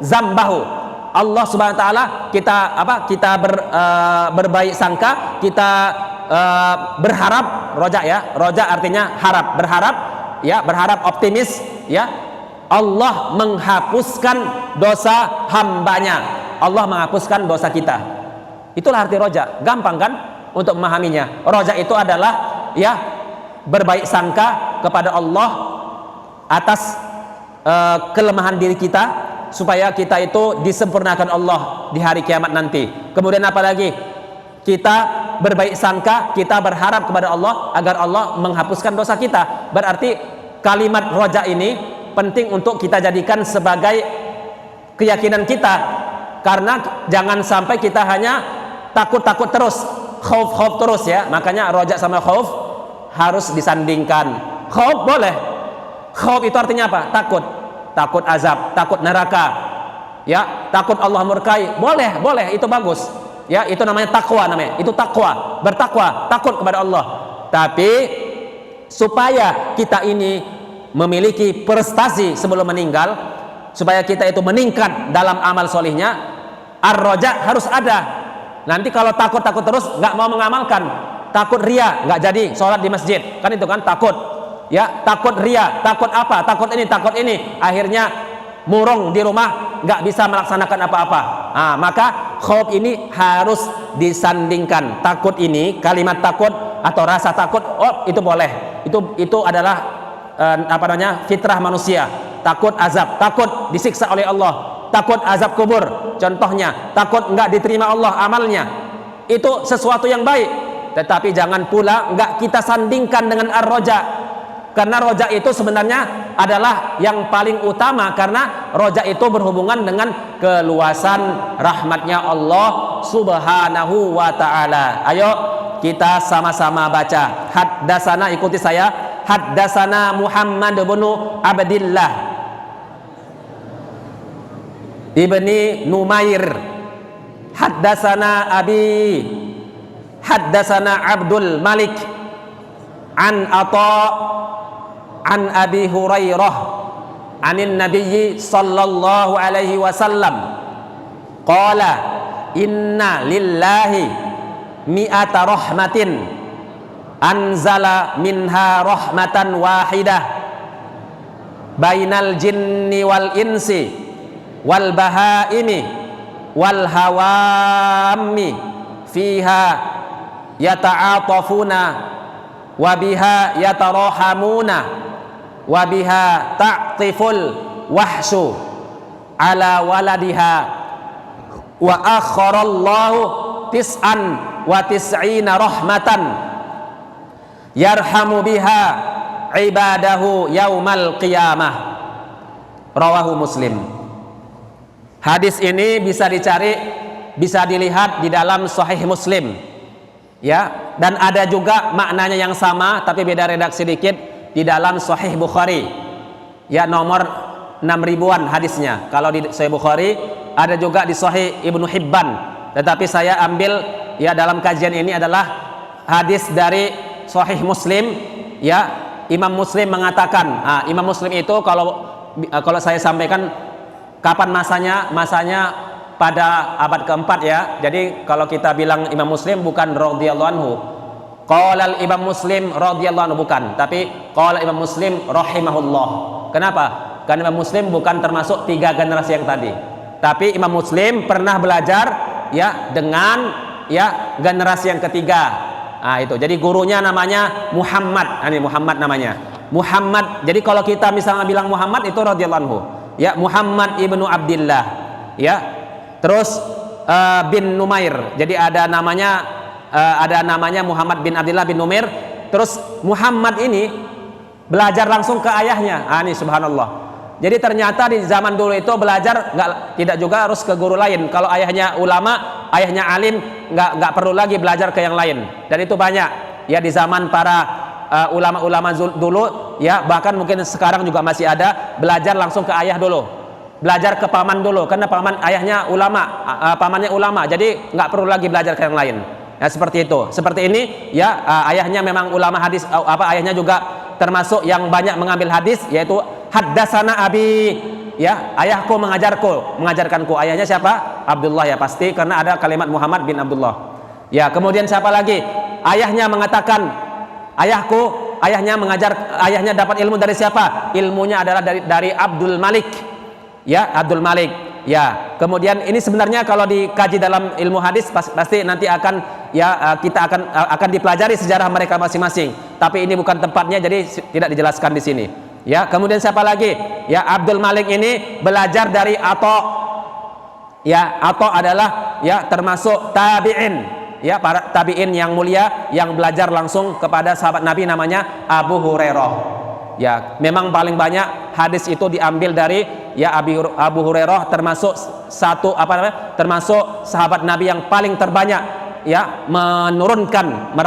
zambahu. Allah Subhanahu wa taala kita berbaik sangka, kita berharap, roja ya, roja artinya harap, berharap ya, berharap optimis ya, Allah menghapuskan dosa hambanya, Allah menghapuskan dosa kita. Itulah arti roja. Gampang kan untuk memahaminya? Roja itu adalah ya berbaik sangka kepada Allah atas kelemahan diri kita, supaya kita itu disempurnakan Allah di hari kiamat nanti. Kemudian apa lagi? Kita berbaik sangka, kita berharap kepada Allah agar Allah menghapuskan dosa kita. Berarti kalimat roja ini penting untuk kita jadikan sebagai keyakinan kita, karena jangan sampai kita hanya takut-takut terus, khauf terus ya. Makanya roja sama khauf harus disandingkan. Khauf boleh, khauf itu artinya apa? Takut azab, takut neraka, ya, takut Allah murkai, boleh, itu bagus. Ya, itu namanya takwa, itu takwa, bertakwa, takut kepada Allah. Tapi supaya kita ini memiliki prestasi sebelum meninggal, supaya kita itu meningkat dalam amal solihnya, ar-roja harus ada. Nanti kalau takut terus, nggak mau mengamalkan, takut ria, nggak jadi sholat di masjid, kan itu kan takut, ya, takut ria, takut apa, takut ini, akhirnya murung di rumah, nggak bisa melaksanakan apa-apa. Nah, maka khauf ini harus disandingkan. Takut ini, kalimat takut atau rasa takut, oh itu boleh, itu adalah fitrah manusia. Takut azab, takut disiksa oleh Allah, takut azab kubur, contohnya takut nggak diterima Allah amalnya, itu sesuatu yang baik. Tetapi jangan pula nggak kita sandingkan dengan ar-roja, karena roja itu sebenarnya adalah yang paling utama, karena roja itu berhubungan dengan keluasan rahmatnya Allah subhanahu wa ta'ala. Ayo kita sama-sama baca. Haddasana, ikuti saya. Haddasana Muhammad bin Abdillah ibni Numair. Haddasana Abi. Haddasana Abdul Malik an Atha an Abi Hurairah anin Nabiyyi sallallahu alaihi wasallam qala inna lillahi mi'ata rahmatin anzala minha rahmatan wahidah bainal jinni wal insi wal bahaimi wal hawami fiha yata'atafuna wa biha yatarahamuna wa biha ta'tiful wahshu ala waladiha wa akharallahu tis'an wa tis'ina rahmatan yarhamu biha ibadahu yaumal qiyamah. Rawahu Muslim. Hadis ini bisa dicari, bisa dilihat di dalam Sahih Muslim, ya, dan ada juga maknanya yang sama tapi beda redaksi sedikit di dalam Sahih Bukhari, ya, nomor 6000-an hadisnya. Kalau di Sahih Bukhari, ada juga di Sahih Ibnu Hibban. Tetapi saya ambil, ya, dalam kajian ini adalah hadis dari Sahih Muslim, ya. Imam Muslim mengatakan, Imam Muslim itu kalau saya sampaikan kapan masanya pada abad keempat, ya. Jadi kalau kita bilang Imam Muslim bukan radhiyallahu anhu, qala Imam Muslim radhiyallahu anhu, bukan, tapi qala Imam Muslim rahimahullah. Kenapa? Karena Imam Muslim bukan termasuk 3 generasi yang tadi, tapi Imam Muslim pernah belajar, ya, dengan, ya, generasi yang ketiga. Itu jadi gurunya namanya Muhammad. Ini Muhammad namanya Muhammad. Jadi kalau kita misalnya bilang Muhammad itu radhiyallahu anhu, ya, Muhammad ibnu Abdillah, ya. Terus bin Numair. Jadi ada namanya Muhammad bin Abdillah bin Numair. Terus Muhammad ini belajar langsung ke ayahnya. Ini subhanallah. Jadi ternyata di zaman dulu itu belajar tidak juga harus ke guru lain. Kalau ayahnya ulama, ayahnya alim, nggak perlu lagi belajar ke yang lain. Dan itu banyak, ya, di zaman para ulama-ulama dulu, ya, bahkan mungkin sekarang juga masih ada, belajar langsung ke ayah dulu, belajar ke paman dulu, karena ayahnya ulama, pamannya ulama, jadi nggak perlu lagi belajar ke yang lain. Ya, seperti itu. Seperti ini, ya, ayahnya memang ulama hadis, ayahnya juga termasuk yang banyak mengambil hadis, yaitu haddasana abi, ya, ayahku mengajarkanku. Ayahnya siapa? Abdullah, ya, pasti, karena ada kalimat Muhammad bin Abdullah. Ya, kemudian siapa lagi? Ayahnya mengatakan, ayahnya dapat ilmu dari siapa? Ilmunya adalah dari Abdul Malik, ya, Abdul Malik, ya. Kemudian ini sebenarnya kalau dikaji dalam ilmu hadis pasti nanti akan, ya, kita akan dipelajari sejarah mereka masing-masing. Tapi ini bukan tempatnya, jadi tidak dijelaskan di sini. Ya, kemudian siapa lagi? Ya, Abdul Malik ini belajar dari Atha. Ya, Atha adalah ya termasuk tabi'in. Ya, para tabi'in yang mulia yang belajar langsung kepada sahabat Nabi namanya Abu Hurairah. Ya, memang paling banyak hadis itu diambil dari ya Abu Hurairah, termasuk termasuk sahabat Nabi yang paling terbanyak ya menurunkan,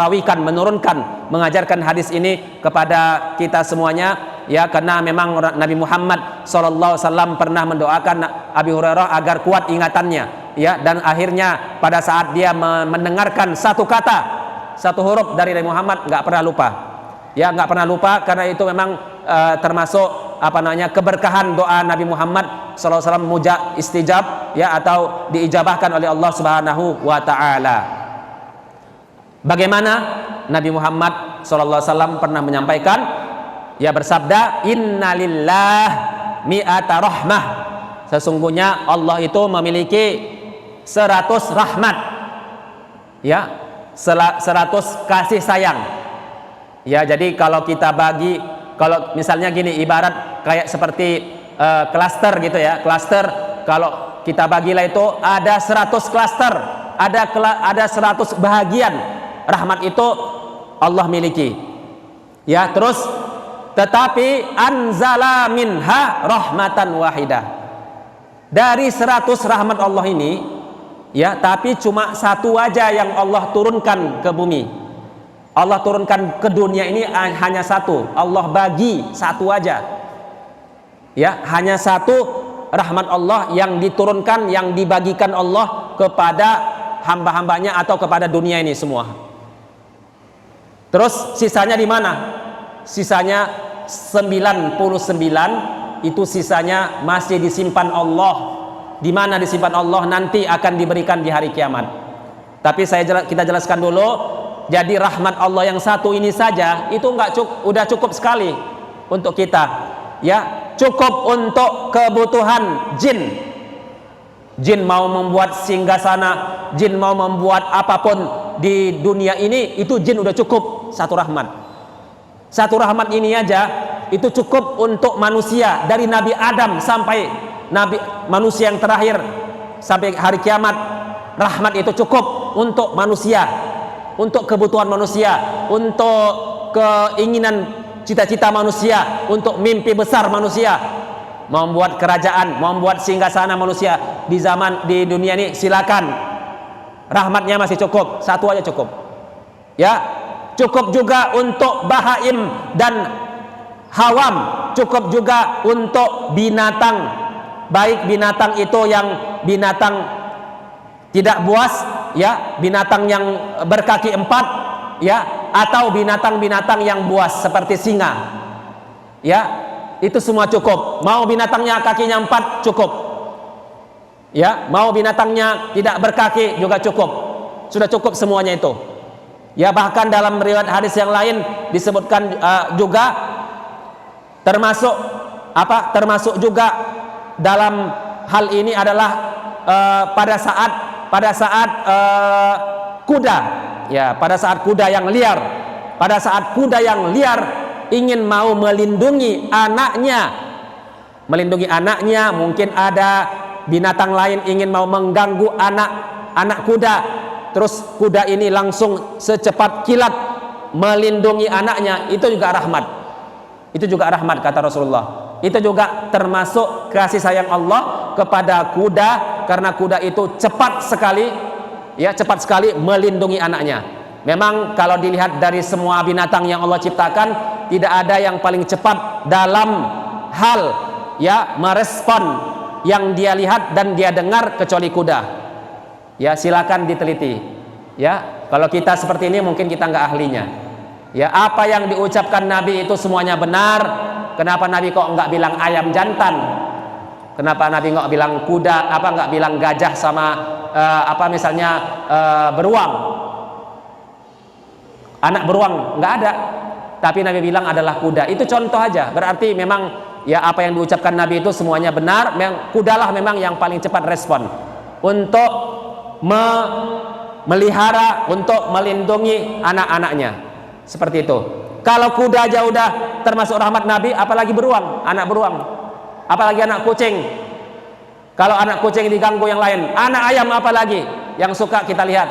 mengajarkan hadis ini kepada kita semuanya. Ya, karena memang Nabi Muhammad SAW pernah mendoakan Abi Hurairah agar kuat ingatannya, ya, dan akhirnya pada saat dia mendengarkan satu kata, satu huruf dari Nabi Muhammad, nggak pernah lupa, ya, nggak pernah lupa, karena itu memang termasuk keberkahan doa Nabi Muhammad SAW, muja istijab, ya, atau diijabahkan oleh Allah Subhanahu wa Ta'ala. Bagaimana Nabi Muhammad SAW pernah menyampaikan, ya, bersabda, innalillah mi'ata rahmah, sesungguhnya Allah itu memiliki 100 rahmat, ya, 100 kasih sayang. Ya, jadi kalau kita bagi, kalau misalnya gini, ibarat kayak seperti klaster gitu ya, klaster, kalau kita bagilah itu ada 100 klaster, ada 100 bahagian rahmat itu Allah miliki. Ya, terus tetapi anzala minha rahmatan wahidah, dari 100 rahmat Allah ini, ya, tapi cuma satu aja yang Allah turunkan ke bumi. Allah turunkan ke dunia ini hanya satu. Allah bagi satu aja, ya, hanya satu rahmat Allah yang diturunkan, yang dibagikan Allah kepada hamba-hambanya atau kepada dunia ini semua. Terus sisanya di mana? Sisanya 99 itu sisanya masih disimpan Allah. Di mana disimpan Allah? Nanti akan diberikan di hari kiamat. Tapi kita jelaskan dulu. Jadi rahmat Allah yang satu ini saja itu udah cukup sekali untuk kita. Ya, cukup untuk kebutuhan jin. Jin mau membuat singgasana, jin mau membuat apapun di dunia ini, itu jin udah cukup satu rahmat. Satu rahmat ini aja itu cukup untuk manusia, dari Nabi Adam sampai manusia yang terakhir sampai hari kiamat. Rahmat itu cukup untuk manusia, untuk kebutuhan manusia, untuk keinginan cita-cita manusia, untuk mimpi besar manusia, mau membuat kerajaan, mau membuat singgasana manusia di dunia ini, silakan. Rahmatnya masih cukup, satu aja cukup. Ya, cukup juga untuk bahaim dan hawam, cukup juga untuk binatang, baik binatang itu yang binatang tidak buas, ya, binatang yang berkaki 4, ya, atau binatang-binatang yang buas seperti singa, ya, itu semua cukup. Mau binatangnya kakinya 4 cukup, ya, mau binatangnya tidak berkaki juga cukup, sudah cukup semuanya itu. Ya, bahkan dalam riwayat hadis yang lain disebutkan juga termasuk juga dalam hal ini adalah pada saat kuda, ya, pada saat kuda yang liar, ingin mau melindungi anaknya, mungkin ada binatang lain ingin mau mengganggu anak kuda. Terus kuda ini langsung secepat kilat melindungi anaknya, itu juga rahmat. Itu juga rahmat kata Rasulullah. Itu juga termasuk kasih sayang Allah kepada kuda, karena kuda itu cepat sekali melindungi anaknya. Memang kalau dilihat dari semua binatang yang Allah ciptakan, tidak ada yang paling cepat dalam hal, ya, merespon yang dia lihat dan dia dengar kecuali kuda. Ya, silakan diteliti. Ya, kalau kita seperti ini mungkin kita nggak ahlinya. Ya, apa yang diucapkan Nabi itu semuanya benar. Kenapa Nabi kok nggak bilang ayam jantan? Kenapa Nabi nggak bilang kuda? Nggak bilang gajah sama beruang? Anak beruang nggak ada. Tapi Nabi bilang adalah kuda. Itu contoh aja. Berarti memang, ya, apa yang diucapkan Nabi itu semuanya benar. Memang kudalah memang yang paling cepat respon untuk memelihara, untuk melindungi anak-anaknya, seperti itu. Kalau kuda aja udah termasuk rahmat Nabi, apalagi beruang, anak beruang, apalagi anak kucing. Kalau anak kucing diganggu yang lain, anak ayam apalagi yang suka kita lihat.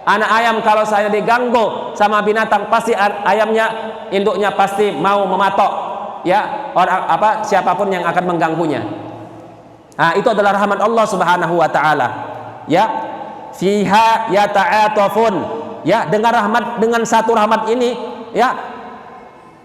Anak ayam kalau saya diganggu sama binatang, pasti ayamnya, induknya pasti mau mematok, ya, orang apa siapapun yang akan mengganggunya. Nah, itu adalah rahmat Allah Subhanahu wa taala. Ya, fiha yata'atafun. Ya, dengan satu rahmat ini, ya,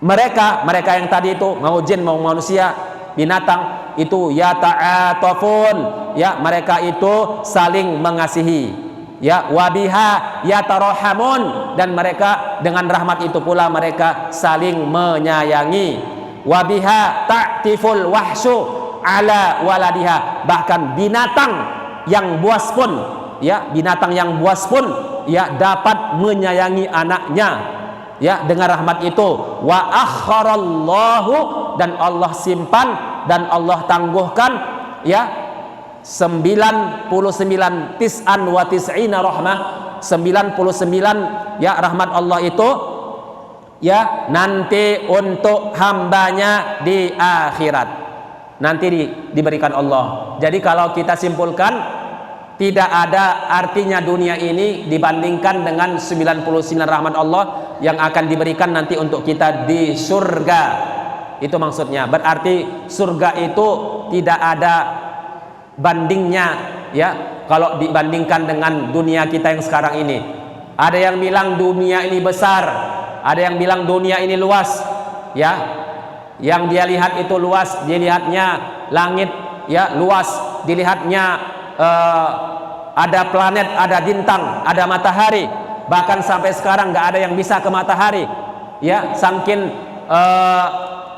mereka yang tadi itu mau jin mau manusia, binatang itu yata'atafun, ya, mereka itu saling mengasihi, ya, wabiha yatarahamun, dan mereka dengan rahmat itu pula mereka saling menyayangi, wabiha ta'tiful wahsyu ala waladiha, bahkan binatang yang buas pun, ya, binatang yang buas pun, ya, dapat menyayangi anaknya, ya, dengan rahmat itu. Wa akharallahu, dan Allah simpan dan Allah tangguhkan, ya, 99 tis'an wa tis'ina rahmah, 99, ya, rahmat Allah itu, ya, nanti untuk hambanya di akhirat, nanti diberikan Allah. Jadi kalau kita simpulkan, tidak ada artinya dunia ini dibandingkan dengan 99 rahmat Allah yang akan diberikan nanti untuk kita di surga. Itu maksudnya. Berarti surga itu tidak ada bandingnya, ya, kalau dibandingkan dengan dunia kita yang sekarang ini. Ada yang bilang dunia ini besar, ada yang bilang dunia ini luas, ya. Yang dia lihat itu luas, dilihatnya langit, ya, luas, dilihatnya ada planet, ada bintang, ada matahari. Bahkan sampai sekarang nggak ada yang bisa ke matahari, ya, saking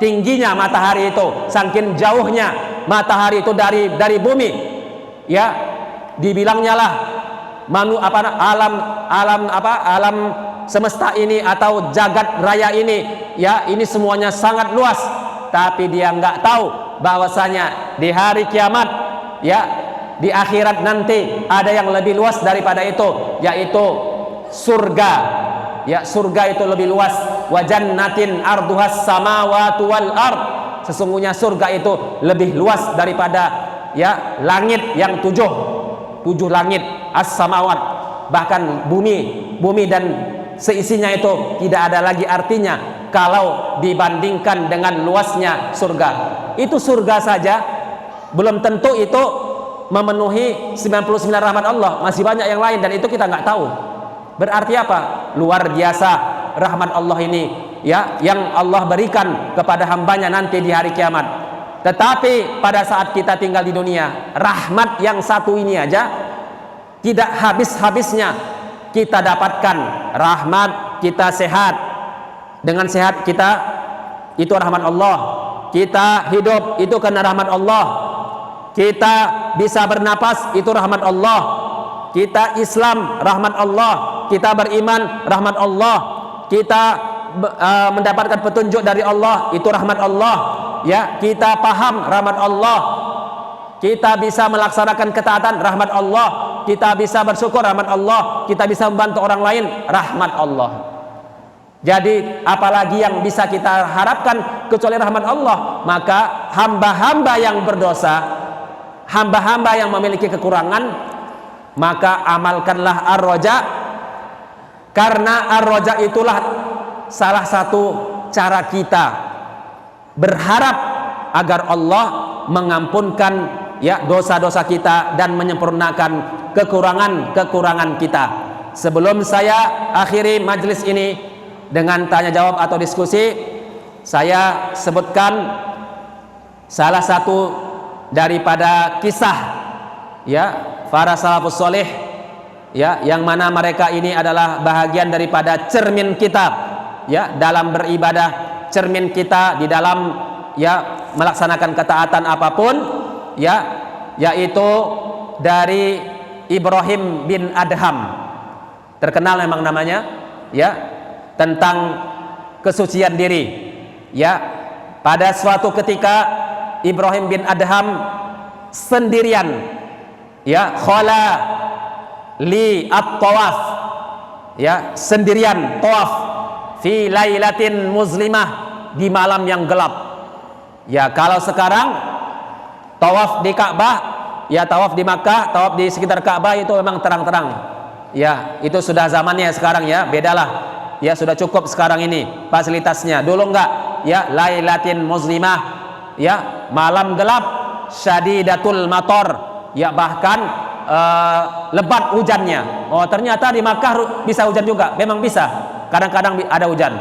tingginya matahari itu, saking jauhnya matahari itu dari bumi, ya. Dibilangnya lah alam semesta ini atau jagat raya ini, ya, ini semuanya sangat luas. Tapi dia nggak tahu bahwasanya di hari kiamat, ya, di akhirat nanti ada yang lebih luas daripada itu, yaitu surga. Ya, surga itu lebih luas. Wa jannatin arduhas samawati wal ard. Sesungguhnya surga itu lebih luas daripada, ya, langit yang tujuh langit, as-samawat. Bahkan bumi dan seisinya itu tidak ada lagi artinya kalau dibandingkan dengan luasnya surga. Itu surga saja belum tentu itu memenuhi 99 rahmat Allah, masih banyak yang lain dan itu kita nggak tahu. Berarti apa? Luar biasa rahmat Allah ini, ya, yang Allah berikan kepada hambanya nanti di hari kiamat. Tetapi pada saat kita tinggal di dunia, rahmat yang satu ini aja tidak habis-habisnya kita dapatkan. Rahmat kita sehat, dengan sehat kita itu rahmat Allah. Kita hidup itu karena rahmat Allah. Kita bisa bernapas itu rahmat Allah. Kita Islam rahmat Allah. Kita beriman rahmat Allah. Kita mendapatkan petunjuk dari Allah itu rahmat Allah, ya. Kita paham rahmat Allah. Kita bisa melaksanakan ketaatan rahmat Allah. Kita bisa bersyukur rahmat Allah. Kita bisa membantu orang lain rahmat Allah. Jadi apalagi yang bisa kita harapkan kecuali rahmat Allah? Maka hamba-hamba yang berdosa, hamba-hamba yang memiliki kekurangan, maka amalkanlah ar-roja, karena ar-roja itulah salah satu cara kita berharap agar Allah mengampunkan, ya, dosa-dosa kita dan menyempurnakan kekurangan-kekurangan kita. Sebelum saya akhiri majelis ini dengan tanya jawab atau diskusi, saya sebutkan salah satu daripada kisah, ya, para salafus soleh, ya, yang mana mereka ini adalah bahagian daripada cermin kita, ya, dalam beribadah, cermin kita di dalam, ya, melaksanakan ketaatan apapun, ya, yaitu dari Ibrahim bin Adham. Terkenal memang namanya, ya, tentang kesucian diri, ya. Pada suatu ketika Ibrahim bin Adham sendirian, ya, khala li at-tawaf, ya, sendirian tawaf. fi lailatin muzlimah, di malam yang gelap. Ya, kalau sekarang tawaf di Ka'bah, ya tawaf di Makkah, tawaf di sekitar Ka'bah itu memang terang-terang. Ya, itu sudah zamannya sekarang ya, bedalah. Ya, sudah cukup sekarang ini fasilitasnya. Dulu enggak. Ya, lailatin muzlimah, ya malam gelap, syadidatul mator, ya bahkan lebat hujannya. Oh, ternyata di Makkah bisa hujan juga. Memang bisa. Kadang-kadang ada hujan.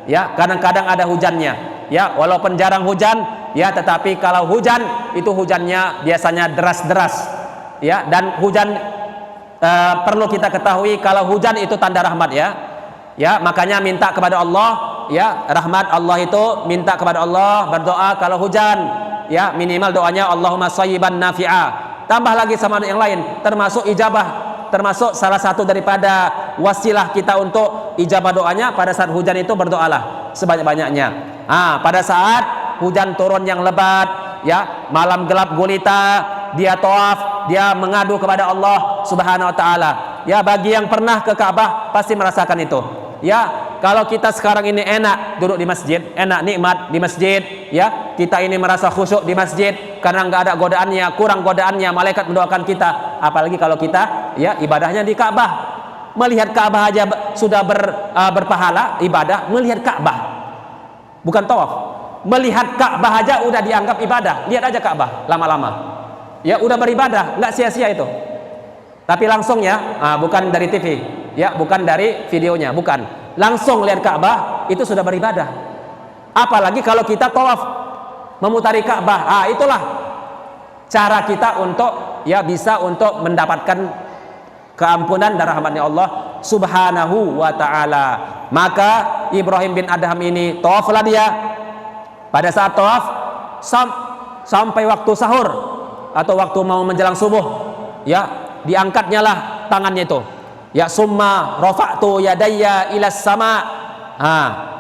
Ya, kadang-kadang ada hujannya. Ya, walaupun jarang hujan, ya tetapi kalau hujan itu hujannya biasanya deras-deras. Ya, dan hujan perlu kita ketahui kalau hujan itu tanda rahmat ya. Ya, makanya minta kepada Allah, ya rahmat Allah itu minta kepada Allah, berdoa kalau hujan, ya minimal doanya Allahumma shayyiban nafi'a. Tambah lagi sama yang lain, termasuk ijabah, termasuk salah satu daripada wasilah kita untuk ijabah doanya pada saat hujan itu berdoalah sebanyak-banyaknya. Pada saat hujan turun yang lebat, ya malam gelap gulita, dia tawaf, dia mengadu kepada Allah Subhanahu wa taala. Ya, bagi yang pernah ke Ka'bah pasti merasakan itu. Ya, kalau kita sekarang ini enak duduk di masjid, enak nikmat di masjid, ya kita ini merasa khusyuk di masjid karena nggak ada godaannya, kurang godaannya, malaikat mendoakan kita. Apalagi kalau kita ya ibadahnya di Ka'bah, melihat Ka'bah aja sudah berpahala ibadah, melihat Ka'bah bukan tawaf, melihat Ka'bah aja udah dianggap ibadah. Lihat aja Ka'bah lama-lama, ya udah beribadah, nggak sia-sia itu. Tapi langsung ya, bukan dari TV, ya bukan dari videonya, bukan, langsung lihat Ka'bah itu sudah beribadah. Apalagi kalau kita tawaf memutari Ka'bah, itulah cara kita untuk ya bisa untuk mendapatkan keampunan dan rahmatnya Allah Subhanahu wa ta'ala. Maka Ibrahim bin Adham ini tawaflah dia. Pada saat tawaf sampai waktu sahur atau waktu mau menjelang subuh, ya diangkatnya lah tangannya itu. Ya summa rafa'tu yadayya ilas sama.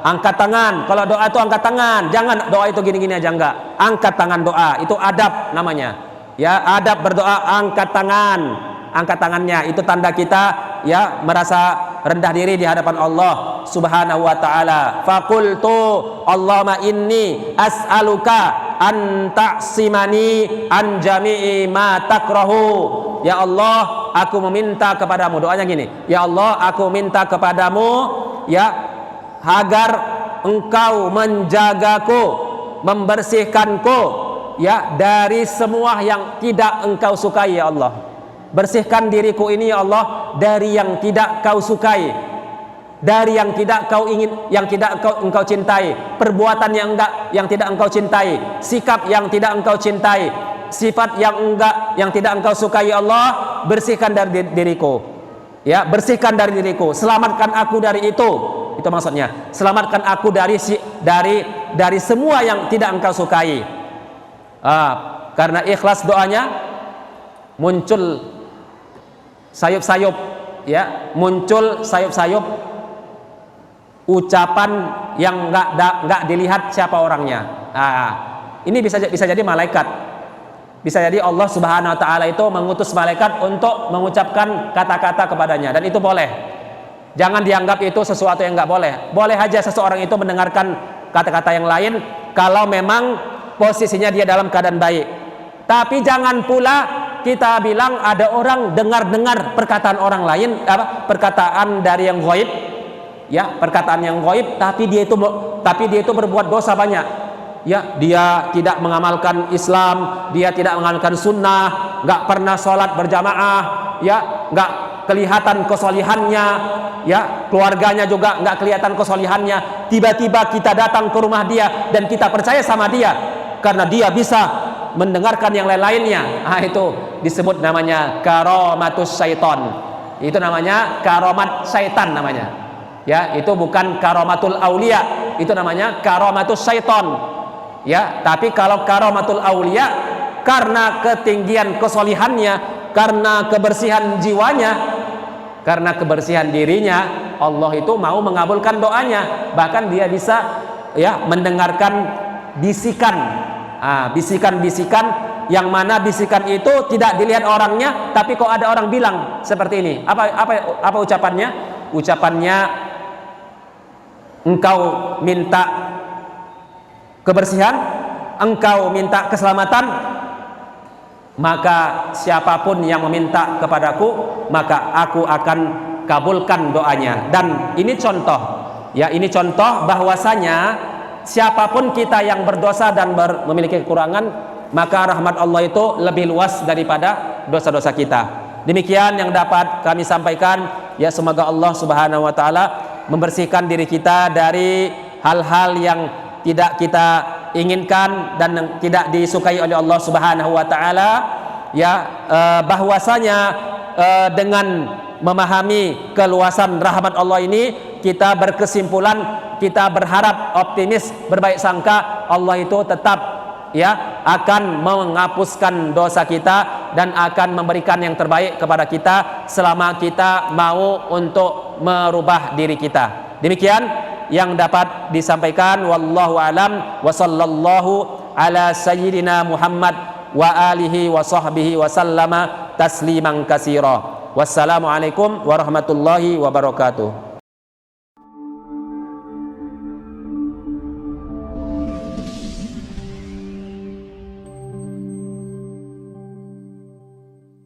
Angkat tangan. Kalau doa itu angkat tangan. Jangan doa itu gini-gini aja, enggak. Angkat tangan doa. Itu adab namanya. Ya, adab berdoa angkat tangan. Angkat tangannya itu tanda kita ya merasa rendah diri di hadapan Allah Subhanahu wa taala. Faqultu Allahumma inni as'aluka an ta'simani an jami'i ma takrahu. Ya Allah, aku meminta kepadamu, doanya gini, ya Allah, aku minta kepadamu ya agar engkau menjagaku, membersihkanku ya dari semua yang tidak engkau sukai ya Allah. Bersihkan diriku ini ya Allah dari yang tidak kau sukai, dari yang tidak kau ingin, yang tidak engkau cintai, perbuatan yang tidak engkau cintai, sikap yang tidak engkau cintai, sifat yang tidak engkau sukai ya Allah. Bersihkan dari diriku, ya bersihkan dari diriku, selamatkan aku dari itu maksudnya, selamatkan aku dari semua yang tidak engkau sukai. Karena ikhlas doanya muncul sayup-sayup, ya muncul sayup-sayup ucapan yang nggak dilihat siapa orangnya. Ini bisa jadi malaikat, bisa jadi Allah Subhanahu wa taala itu mengutus malaikat untuk mengucapkan kata-kata kepadanya, dan itu boleh. Jangan dianggap itu sesuatu yang nggak boleh. Boleh aja seseorang itu mendengarkan kata-kata yang lain kalau memang posisinya dia dalam keadaan baik. Tapi jangan pula kita bilang ada orang dengar perkataan orang lain, perkataan dari yang gaib, ya perkataan yang gaib, tapi dia itu berbuat dosa banyak. Ya, dia tidak mengamalkan Islam, dia tidak mengamalkan sunnah, nggak pernah sholat berjamaah, ya nggak kelihatan kesolihannya, ya keluarganya juga nggak kelihatan kesolihannya. Tiba-tiba kita datang ke rumah dia dan kita percaya sama dia karena dia bisa mendengarkan yang lain-lainnya. Itu disebut namanya karomatus syaiton. Itu namanya karomat syaitan namanya. Ya, itu bukan karomatul aulia, itu namanya karomatus syaiton. Ya, tapi kalau karomatul aulia karena ketinggian kesolihannya, karena kebersihan jiwanya, karena kebersihan dirinya, Allah itu mau mengabulkan doanya. Bahkan dia bisa ya mendengarkan bisikan. Bisikan-bisikan yang mana bisikan itu tidak dilihat orangnya, tapi kok ada orang bilang seperti ini. Apa ucapannya? Ucapannya engkau minta kebersihan, engkau minta keselamatan, maka siapapun yang meminta kepadaku, maka aku akan kabulkan doanya. Dan ini contoh, ya, ini contoh bahwasanya siapapun kita yang berdosa dan memiliki kekurangan, maka rahmat Allah itu lebih luas daripada dosa-dosa kita. Demikian yang dapat kami sampaikan. Ya, semoga Allah Subhanahu wa taala membersihkan diri kita dari hal-hal yang tidak kita inginkan dan tidak disukai oleh Allah Subhanahu wa taala. Ya, bahwasanya dengan memahami keluasan rahmat Allah ini, kita berkesimpulan, kita berharap, optimis, berbaik sangka Allah itu tetap, ya, akan menghapuskan dosa kita dan akan memberikan yang terbaik kepada kita selama kita mau untuk merubah diri kita. Demikian yang dapat disampaikan. Wallahu alam wa sallallahu ala sayyidina Muhammad wa alihi wa sahbihi wa sallama tasliman katsira. Wassalamualaikum warahmatullahi wabarakatuh.